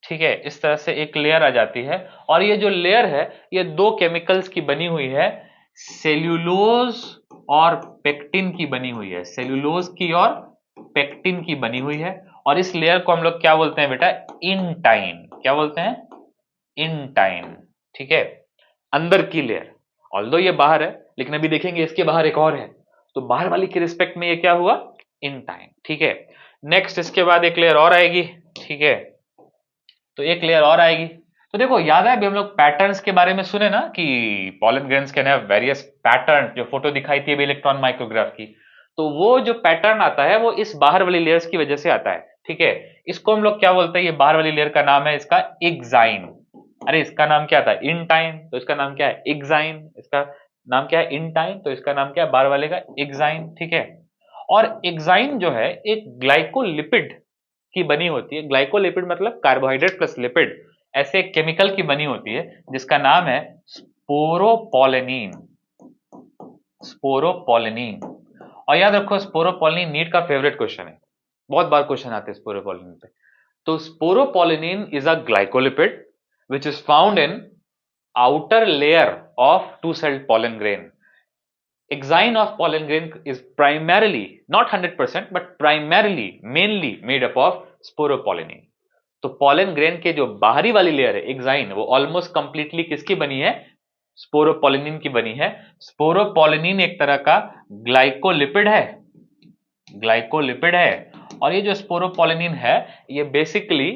ठीक है, इस तरह से एक लेयर आ जाती है, और ये जो लेयर है ये 2 केमिकल्स की बनी हुई है, सेल्यूलोज और पेक्टिन की बनी हुई है, सेल्यूलोज की और पेक्टिन की बनी हुई है। और इस लेयर को हम लोग क्या बोलते हैं बेटा, इंटाइन। क्या बोलते हैं, इंटाइन। ठीक है, अंदर की लेयर, ऑल्दो ये बाहर है, लेकिन अभी देखेंगे इसके बाहर एक और है, तो बाहर वाली के रिस्पेक्ट में ये क्या हुआ, इंटाइन। ठीक है, नेक्स्ट इसके बाद एक लेयर और आएगी। ठीक है, तो एक लेयर और आएगी। तो देखो याद है अभी हम लोग पैटर्न्स के बारे में सुने ना, कि pollen grains can have various pattern, जो फोटो दिखाई थी अभी इलेक्ट्रॉन माइक्रोग्राफ की, तो वो जो पैटर्न आता है वो इस बाहर वाली लेयर्स की वजह से आता है। ठीक है। इसको हम लोग क्या बोलते हैं, ये बाहर वाली लेयर का नाम है इसका एक्साइन। अरे इसका नाम क्या था, इंटाइन, तो इसका नाम क्या है एक्साइन। इसका नाम क्या है इंटाइन, तो इसका नाम क्या है बाहर वाले का एक्साइन, ठीक है। और एक्साइन जो है एक ग्लाइकोलिपिड की बनी होती है। ग्लाइकोलिपिड मतलब कार्बोहाइड्रेट प्लस लिपिड, ऐसे एक केमिकल की बनी होती है जिसका नाम है स्पोरोपोलेनिन। स्पोरोपोलेनिन। और याद रखो स्पोरोपोलेनिन नीट का फेवरेट क्वेश्चन है, बहुत बार क्वेश्चन आते हैं स्पोरोपोलेनिन पे। तो sporopollenin is a glycolipid which is found in outer layer of two-celled pollen grain. Exine of pollen grain is primarily, not 100%, but primarily, mainly made up of sporopollenin. तो pollen grain के जो बाहरी वाली layer है exine, वो almost completely किसकी बनी है, स्पोरोपोलेनिन की बनी है। स्पोरोपोलेनिन एक तरह का ग्लाइकोलिपिड है, ग्लाइकोलिपिड है। और ये जो स्पोरोपोलेनिन है ये बेसिकली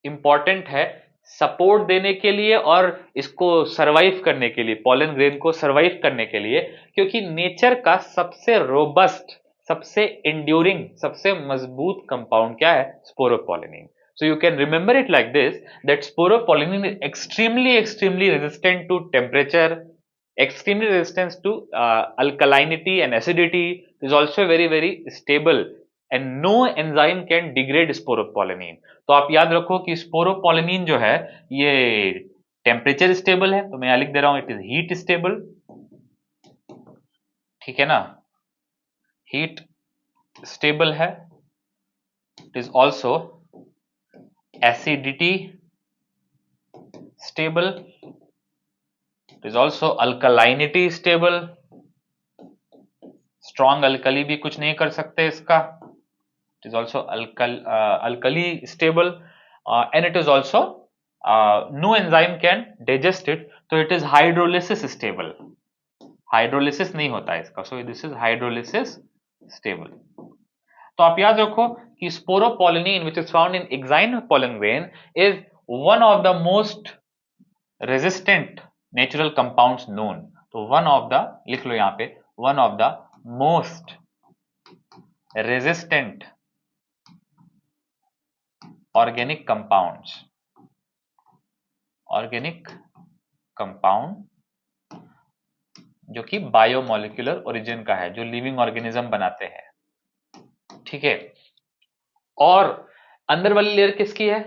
इंपॉर्टेंट है सपोर्ट देने के लिए और इसको सरवाइव करने के लिए, पॉलन ग्रेन को सरवाइव करने के लिए, क्योंकि नेचर का सबसे रोबस्ट, सबसे एंड्यूरिंग, सबसे मजबूत कंपाउंड क्या है, sporopollenin. So you can remember it like this, that sporopollenin is extremely resistant to temperature, extremely resistant to alkalinity and acidity. It is also very stable and no enzyme can degrade sporopollenin. तो आप याद रखो कि sporopollenin जो है ये temperature stable है, तो मैं यहां लिख दे रहा हूं इट इज हीट स्टेबल, ठीक है ना, हीट स्टेबल है। It is also acidity stable, it is also alkalinity stable, strong alkali भी कुछ नहीं कर सकते इसका। It is also alkali stable and it is also no enzyme can digest it, तो it is hydrolysis stable, hydrolysis नहीं होता है इसका, so this is hydrolysis stable. तो आप याद रखो कि sporopollenin which is found in exine pollen grain is one of the most resistant natural compounds known. तो वन ऑफ द, लिख लो यहां पे, one of the most resistant organic compounds, organic compound जो कि बायोमोलिकुलर ओरिजिन का है, जो living organism बनाते हैं, ठीक है। और अंदर वाली लेयर किसकी है,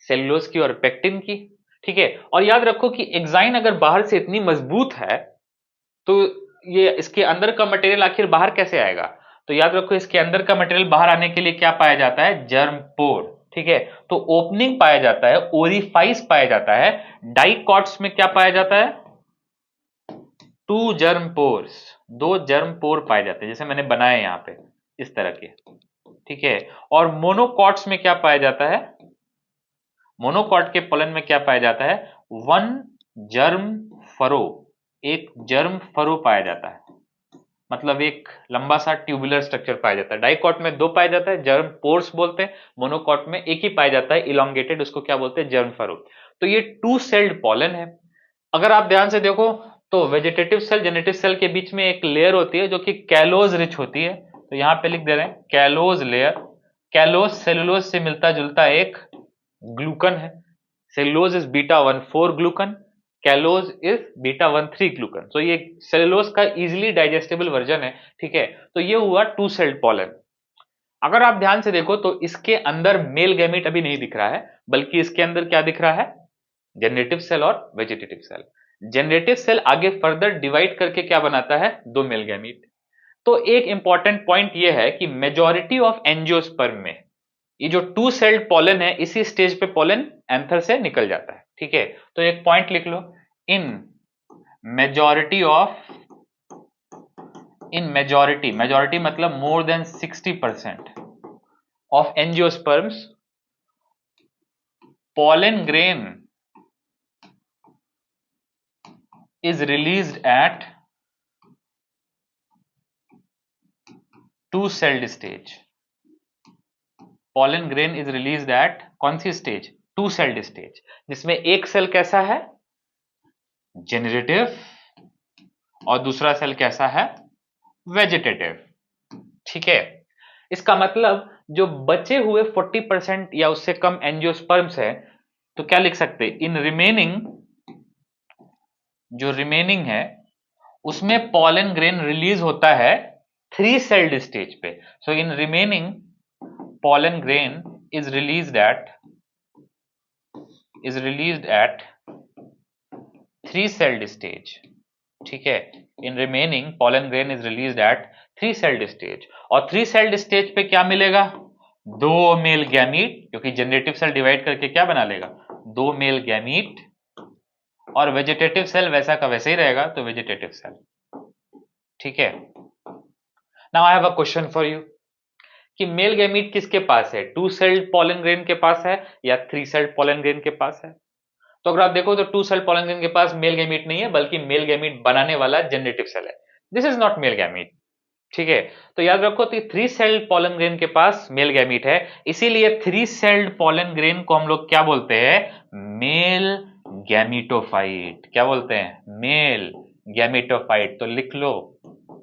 सेलुलोज की और पेक्टिन की, ठीक है। और याद रखो कि एक्साइन अगर बाहर से इतनी मजबूत है तो ये इसके अंदर का मटेरियल आखिर बाहर कैसे आएगा, तो याद रखो इसके अंदर का मटेरियल बाहर आने के लिए क्या पाया जाता है, जर्म पोर, ठीक है। तो ओपनिंग पाया जाता है, ओरिफाइस पाया जाता है, डाइकॉट्स में क्या पाया जाता है, टू जर्म पोर्स, दो जर्म पोर पाए जाते हैं, जैसे मैंने बनाया यहां पे इस तरह के, ठीक है। और मोनोकॉट्स में क्या पाया जाता है, मोनोकॉट के पोलन में क्या पाया जाता है, वन जर्म फरो, एक जर्म फरो पाया जाता है, मतलब एक लंबा सा ट्यूबुलर स्ट्रक्चर पाया जाता है। डाइकॉट में दो पाया जाता है, जर्म पोर्स बोलते हैं, मोनोकॉट में एक ही पाया जाता है इलोंगेटेड, उसको क्या बोलते हैं, जर्म फरो। तो ये टू सेल्ड पॉलन है। अगर आप ध्यान से देखो तो वेजिटेटिव सेल जेनेटिव सेल के बीच में एक लेयर होती है जो कि कैलोज रिच होती है, तो यहां पे लिख दे रहे हैं कैलोज लेयर। कैलोज सेलुलोज से मिलता जुलता एक ग्लूकन है, cellulose is beta 1,4 glucan, callose is beta 1,3 glucan. तो ये सेलुलोज का इजीली डाइजेस्टेबल वर्जन है, ठीक है। तो ये हुआ टू सेल्ड पॉलन। अगर आप ध्यान से देखो तो इसके अंदर मेल गैमीट अभी नहीं दिख रहा है, बल्कि इसके अंदर क्या दिख रहा है, जनरेटिव सेल और वेजिटेटिव सेल। जनरेटिव सेल आगे फर्दर डिवाइड करके क्या बनाता है, दो मेल गैमीट। तो एक इंपॉर्टेंट पॉइंट यह है कि मेजॉरिटी ऑफ एंजियोस्पर्म में ये जो टू सेल्ड पॉलन है, इसी स्टेज पे पॉलन एंथर से निकल जाता है, ठीक है। तो एक पॉइंट लिख लो, in majority of, in majority, majority मतलब more than 60% of angiosperms, pollen grain is released at two-celled stage. Pollen grain is released at कौन सी स्टेज, टू सेल्ड स्टेज, जिसमें एक सेल कैसा है, जेनरेटिव, और दूसरा सेल कैसा है, वेजिटेटिव, ठीक है। इसका मतलब जो बचे हुए 40% या उससे कम एंजियोस्पर्म्स है, तो क्या लिख सकते हैं, इन रिमेनिंग, जो रिमेनिंग है उसमें पॉलन ग्रेन रिलीज होता है 3 सेल्ड स्टेज पे। So in remaining pollen grain is released at 3 celled stage, ठीक है। इन remaining pollen grain is released at 3 celled stage, और 3 celled stage पे क्या मिलेगा, 2 मेल गैमीट, क्योंकि जनरेटिव सेल डिवाइड करके क्या बना लेगा, 2 मेल गैमीट, और वेजिटेटिव सेल वैसा का वैसे ही रहेगा, तो वेजिटेटिव सेल, ठीक है। Now I have a question for you, कि मेल गैमीट किसके पास है, 2 सेल्ड पॉलन ग्रेन के पास है या 3 सेल्ड पॉलन ग्रेन के पास है। तो अगर आप देखो तो 2 सेल्ड पॉलन ग्रेन के पास मेल गैमीट नहीं है, बल्कि मेल गैमीट बनाने वाला जनरेटिव सेल है। This is not mail gamete, ठीक है। तो याद रखो कि 3 सेल्ड पॉलन ग्रेन के पास मेल गैमीट है, इसीलिए 3 सेल्ड पॉलन ग्रेन को हम लोग क्या बोलते हैं, मेल गैमीटोफाइट। क्या बोलते हैं, मेल गैमीटोफाइट। तो लिख लो,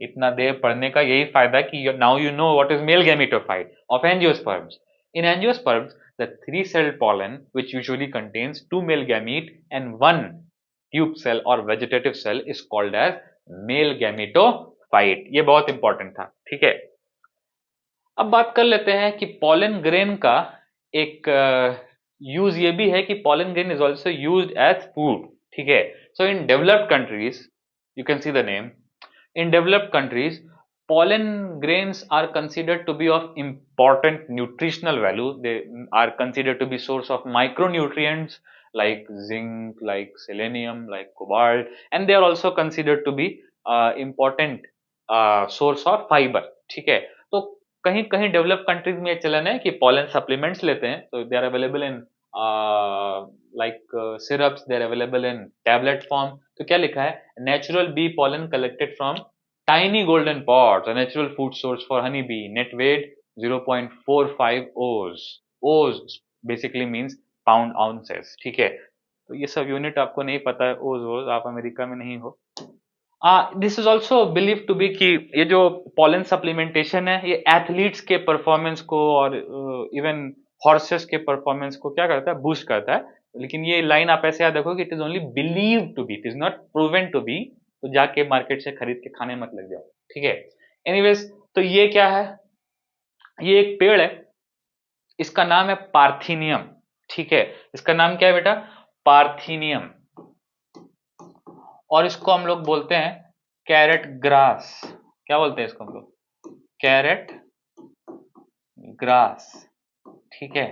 इतना देर पढ़ने का यही फायदा कि now you know what is male gametophyte of angiosperms. In angiosperms the 3 celled pollen, which usually contains 2 male gamete and 1 tube cell or vegetative cell, is called as male gametophyte। ये बहुत इंपॉर्टेंट था, ठीक है। अब बात कर लेते हैं कि पॉलन ग्रेन का एक यूज ये भी है कि pollen grain is also use as food, ठीक है। So in developed countries, you can see the name, in developed countries, pollen grains are considered to be of important nutritional value. They are considered to be source of micronutrients like zinc, like selenium, like cobalt, and they are also considered to be important source of fiber, ठीक है। तो कहीं कहीं develop countries में चलन है कि pollen supplements लेते हैं, तो they are available in like syrups, they are available in tablet form। तो क्या लिखा है, natural bee pollen collected from tiny golden pods, a natural food source for honey bee, net weight 0.45 oz। oz basically means pound ounces, ठीक है। तो ये सब unit आपको नहीं पता है, ओज, आप अमेरिका में नहीं हो। This is also believe to be कि ये जो पॉलन सप्लीमेंटेशन है, ये एथलीट्स के परफॉर्मेंस को और इवन हॉर्सेस के परफॉर्मेंस को क्या करता है, बूस्ट करता है। लेकिन ये लाइन आप ऐसे याद रखो कि it is only believe to be, it is not proven to be. तो जाके मार्केट से खरीद के खाने मत लग जाओ, ठीक है। एनीवेज, तो ये क्या है, ये एक पेड़ है, इसका नाम है पार्थिनियम, ठीक है। इसका नाम क्या है बेटा, पार्थिनियम, और इसको हम लोग बोलते हैं कैरेट ग्रास। क्या बोलते हैं इसको हम लोग, कैरेट ग्रास, ठीक है।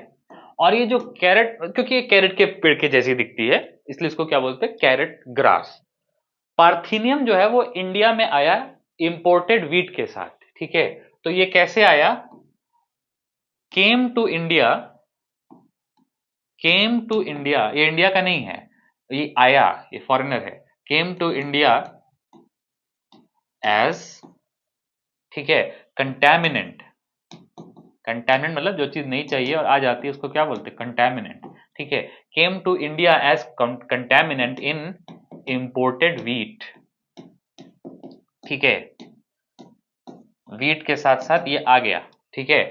और ये जो कैरेट, क्योंकि ये कैरेट के पेड़ के जैसी दिखती है, इसलिए इसको क्या बोलते हैं, कैरेट ग्रास। पार्थिनियम जो है वो इंडिया में आया इंपोर्टेड वीट के साथ, ठीक है। तो ये कैसे आया, came to India, came to India, ये इंडिया का नहीं है, ये आया, ये फॉरेनर है, केम टू इंडिया एज, ठीक है, कंटैमिनेंट। कंटैमिनेंट मतलब जो चीज नहीं चाहिए और आ जाती है उसको क्या बोलते हैं, कंटैमिनेंट, ठीक है। Came to India as contaminant in imported wheat, ठीक है। वीट के साथ साथ ये आ गया, ठीक है।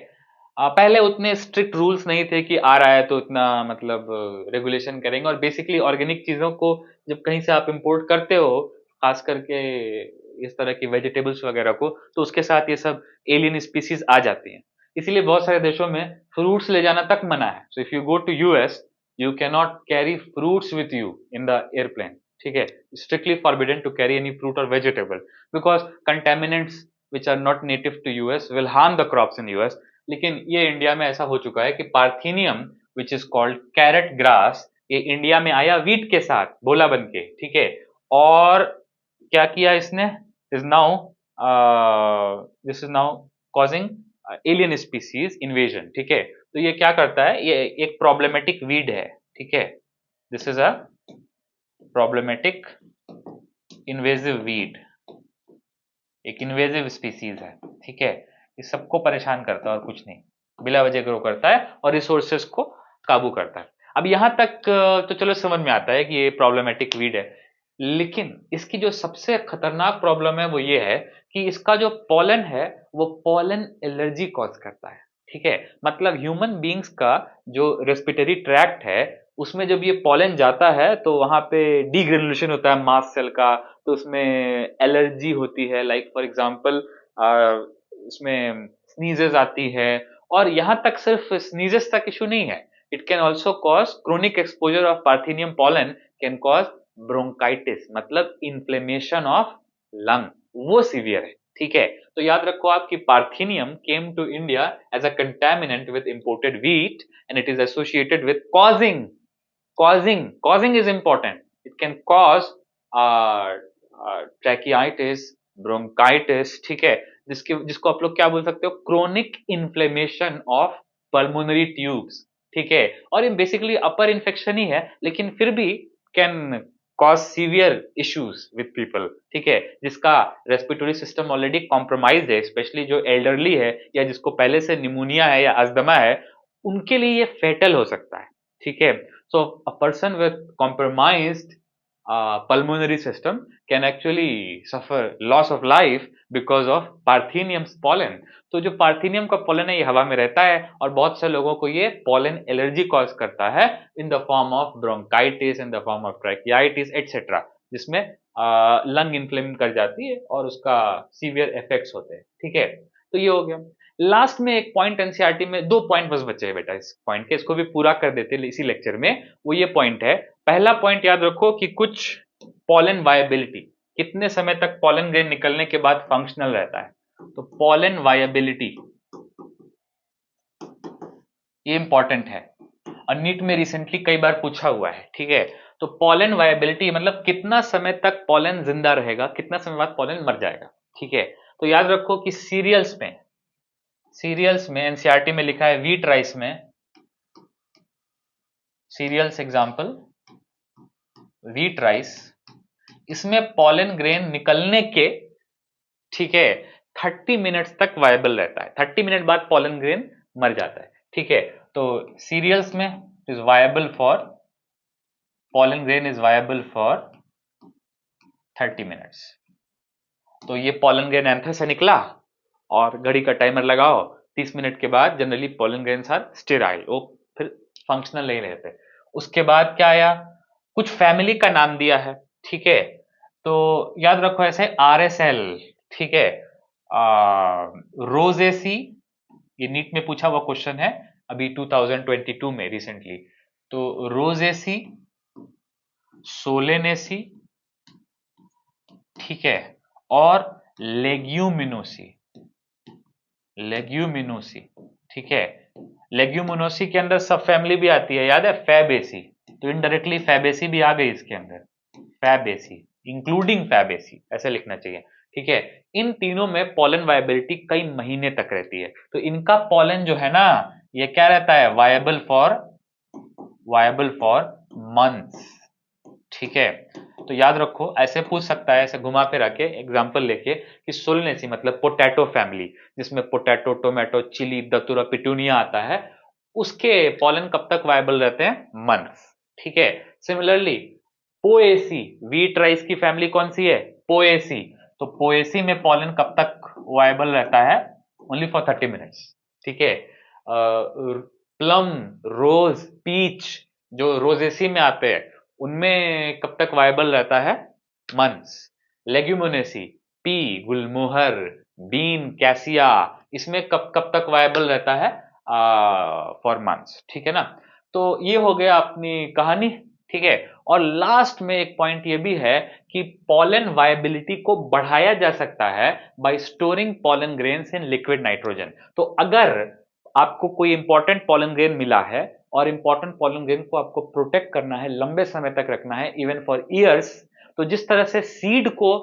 पहले उतने स्ट्रिक्ट रूल्स नहीं थे कि आ रहा है तो इतना मतलब रेगुलेशन करेंगे, और बेसिकली ऑर्गेनिक चीजों को जब कहीं से आप इंपोर्ट करते हो, खास करके इस तरह की वेजिटेबल्स वगैरह को, तो उसके साथ ये सब एलियन स्पीसीज आ जाती हैं। इसीलिए बहुत सारे देशों में फ्रूट्स ले जाना तक मना है। So if you go to US, you can not carry fruits with you in the airplane, ठीक है। Strictly forbidden to carry any fruit और vegetable, because contaminants which are not native to US will harm the crops in US. लेकिन ये India में ऐसा हो चुका है कि parthenium which is called carrot grass, ये इंडिया में आया वीट के साथ बोला बन के, ठीक है। और क्या किया इसने, is now this is now causing alien species invasion, ठीक है। तो ये क्या करता है, ये एक प्रॉब्लमेटिक वीड है, ठीक है। This is a problematic invasive weed, एक इन्वेजिव स्पीसीज है, ठीक है। ये सबको परेशान करता है और कुछ नहीं, बिला वजह ग्रो करता है और रिसोर्सेस को काबू करता है। अब यहां तक तो चलो समझ में आता है कि ये प्रॉब्लमेटिक वीड है। लेकिन इसकी जो सबसे खतरनाक प्रॉब्लम है वो ये है कि इसका जो पॉलन है वो पॉलन एलर्जी कॉज करता है। ठीक है, मतलब ह्यूमन बींग्स का जो रेस्पिरेटरी ट्रैक्ट है उसमें जब ये पॉलन जाता है तो वहां पे डीग्रेनुलेशन होता है मास्ट सेल का, तो उसमें एलर्जी होती है। लाइक फॉर एग्जांपल उसमें स्नीजेस आती है, और यहां तक सिर्फ स्नीजेस तक इशू नहीं है, it can also cause chronic exposure of parthenium pollen can cause bronchitis, मतलब इन्फ्लेमेशन ऑफ लंग, वो सीवियर है। ठीक है, तो याद रखो आप कि parthenium came to India as a contaminant with imported wheat and it is associated with causing is important. It can cause tracheitis, bronchitis, ठीक है, जिसको आप लोग क्या बोल सकते हो, chronic inflammation of pulmonary tubes. ठीक है, और ये बेसिकली अपर इन्फेक्शन ही है, लेकिन फिर भी can cause severe issues with people. ठीक है, जिसका रेस्पिरेटरी सिस्टम ऑलरेडी कॉम्प्रोमाइज है, स्पेशली जो एल्डरली है या जिसको पहले से निमोनिया है या अस्थमा है, उनके लिए ये फेटल हो सकता है। ठीक है, so a person with compromised pulmonary system can actually suffer loss of life because of पार्थिनियम्स pollen। तो जो पार्थिनियम का pollen है ये हवा में रहता है और बहुत से लोगों को ये pollen एलर्जी कॉज करता है in the form of bronchitis, in the form of tracheitis etcetera, जिसमें लंग इन्फ्लेम कर जाती है और उसका सीवियर इफेक्ट्स होते हैं। ठीक है, तो ये हो गया। लास्ट में एक पॉइंट एनसीईआरटी में, दो पॉइंट बस बचे हैं बेटा इस पॉइंट के, इसको भी पूरा कर देते हैं इसी लेक्चर में। वो ये पॉइंट है, पहला पॉइंट याद रखो कि कुछ पॉलन वायबिलिटी, कितने समय तक पॉलन ग्रेन निकलने के बाद फंक्शनल रहता है, तो पॉलन वायबिलिटी ये इंपॉर्टेंट है और नीट में रिसेंटली कई बार पूछा हुआ है। ठीक है, तो पॉलन वायबिलिटी मतलब कितना समय तक पॉलन जिंदा रहेगा, कितना समय बाद पॉलन मर जाएगा। ठीक है, तो याद रखो कि सीरियल्स में एनसीईआरटी में लिखा है व्हीट राइस में, सीरियल्स एग्जांपल व्हीट राइस, इसमें पॉलन ग्रेन निकलने के, ठीक है, 30 मिनट्स तक वायबल रहता है, 30 मिनट बाद पॉलन ग्रेन मर जाता है। ठीक है, तो सीरियल्स में is viable for, pollen grain is viable for 30 minutes. तो ये पॉलन ग्रेन एंथर से निकला और घड़ी का टाइमर लगाओ, 30 मिनट के बाद generally pollen grains are sterile, वो फिर फंक्शनल नहीं रहते। उसके बाद क्या आया, कुछ फैमिली का नाम दिया है। ठीक है, तो याद रखो ऐसे RSL, ठीक है, रोजेसी, ये नीट में पूछा हुआ क्वेश्चन है अभी 2022 में रिसेंटली, तो रोजेसी, सोलेनेसी, ठीक है, और लेग्यूमिनोसी, ठीक है, लेग्यूमिनोसी के अंदर सब फैमिली भी आती है, याद है, फैबेसी, तो इनडायरेक्टली फैबेसी भी आ गई इसके अंदर, फैबेसी इंक्लूडिंग फैबेसी ऐसे लिखना चाहिए। ठीक है, इन तीनों में पॉलन वायबिलिटी कई महीने तक रहती है, तो इनका पॉलन जो है ना ये क्या रहता है, वायबल फॉर मंथ्स। ठीक है, तो याद रखो ऐसे पूछ सकता है, ऐसे घुमा फिरा के एग्जांपल लेके कि सोलनेसी मतलब पोटैटो फैमिली, जिसमें potato, tomato, chilli, datura, petunia आता है, उसके पॉलन कब तक वायबल रहते हैं, मंथ्स। ठीक है, सिमिलरली पोएसी, व्हीट राइस की फैमिली कौन सी है, पोएसी, तो पोएसी में पॉलन कब तक वायबल रहता है, ओनली फॉर 30 मिनट्स। ठीक है, प्लम, रोज, पीच जो रोजेसी में आते हैं उनमें कब तक वायबल रहता है, months. Leguminosae, pea, gulmohar, bean, cassia, इसमें कब कब तक वायबल रहता है, फॉर मंथ्स। ठीक है ना, तो ये हो गया अपनी कहानी। ठीक है, और लास्ट में एक पॉइंट ये भी है कि पॉलन वायबिलिटी को बढ़ाया जा सकता है bye storing pollen grains in liquid nitrogen. तो अगर आपको कोई इंपॉर्टेंट पॉलन ग्रेन मिला है और इंपॉर्टेंट पॉलन ग्रेन को आपको प्रोटेक्ट करना है, लंबे समय तक रखना है, इवन फॉर ईयर्स, तो जिस तरह से सीड को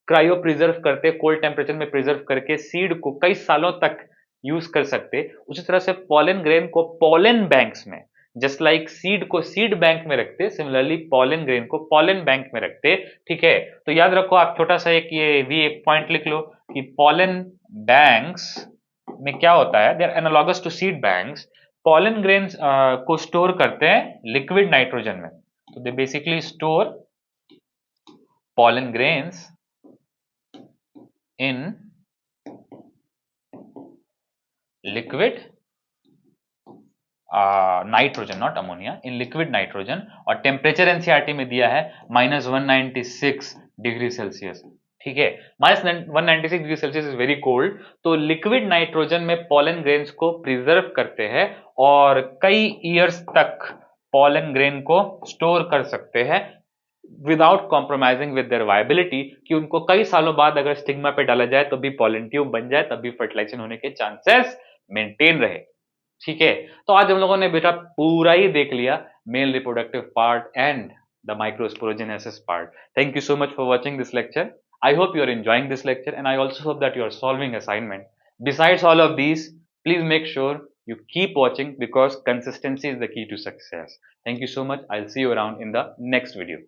क्रायो प्रिजर्व करते, कोल्ड टेम्परेचर में प्रिजर्व करके सीड को कई सालों तक यूज कर सकते, उसी तरह से पॉलन ग्रेन को पॉलन बैंक्स में, जस्ट लाइक सीड को सीड बैंक में रखते, सिमिलरली पॉलन ग्रेन को पॉलन बैंक में रखते। ठीक है, तो याद रखो आप छोटा सा एक ये भी एक पॉइंट लिख लो कि पॉलन बैंक्स में क्या होता है, they are analogous to seed banks, pollen grains को स्टोर करते हैं लिक्विड नाइट्रोजन में, तो they basically store pollen grains in liquid nitrogen, not ammonia, in liquid nitrogen, और टेम्परेचर एनसीईआरटी में दिया है -196 डिग्री सेल्सियस। ठीक है, -196 degree Celsius is very cold. तो लिक्विड नाइट्रोजन में पॉलन ग्रेन्स को प्रिजर्व करते हैं और कई ईयर्स तक पॉलन ग्रेन को स्टोर कर सकते हैं without compromising with their viability, कि उनको कई सालों बाद अगर स्टिग्मा पे डाला जाए तो भी पॉलन ट्यूब बन जाए, तब भी फर्टिलाइजेशन होने के चांसेस मेंटेन रहे। ठीक है, तो आज हम लोगों ने बेटा पूरा ही देख लिया, male reproductive part and the microsporogenesis part. Thank you so much for watching this lecture. I hope you are enjoying this lecture and I also hope that you are solving assignment. Besides all of these, please make sure you keep watching because consistency is the key to success. Thank you so much. I'll see you around in the next video.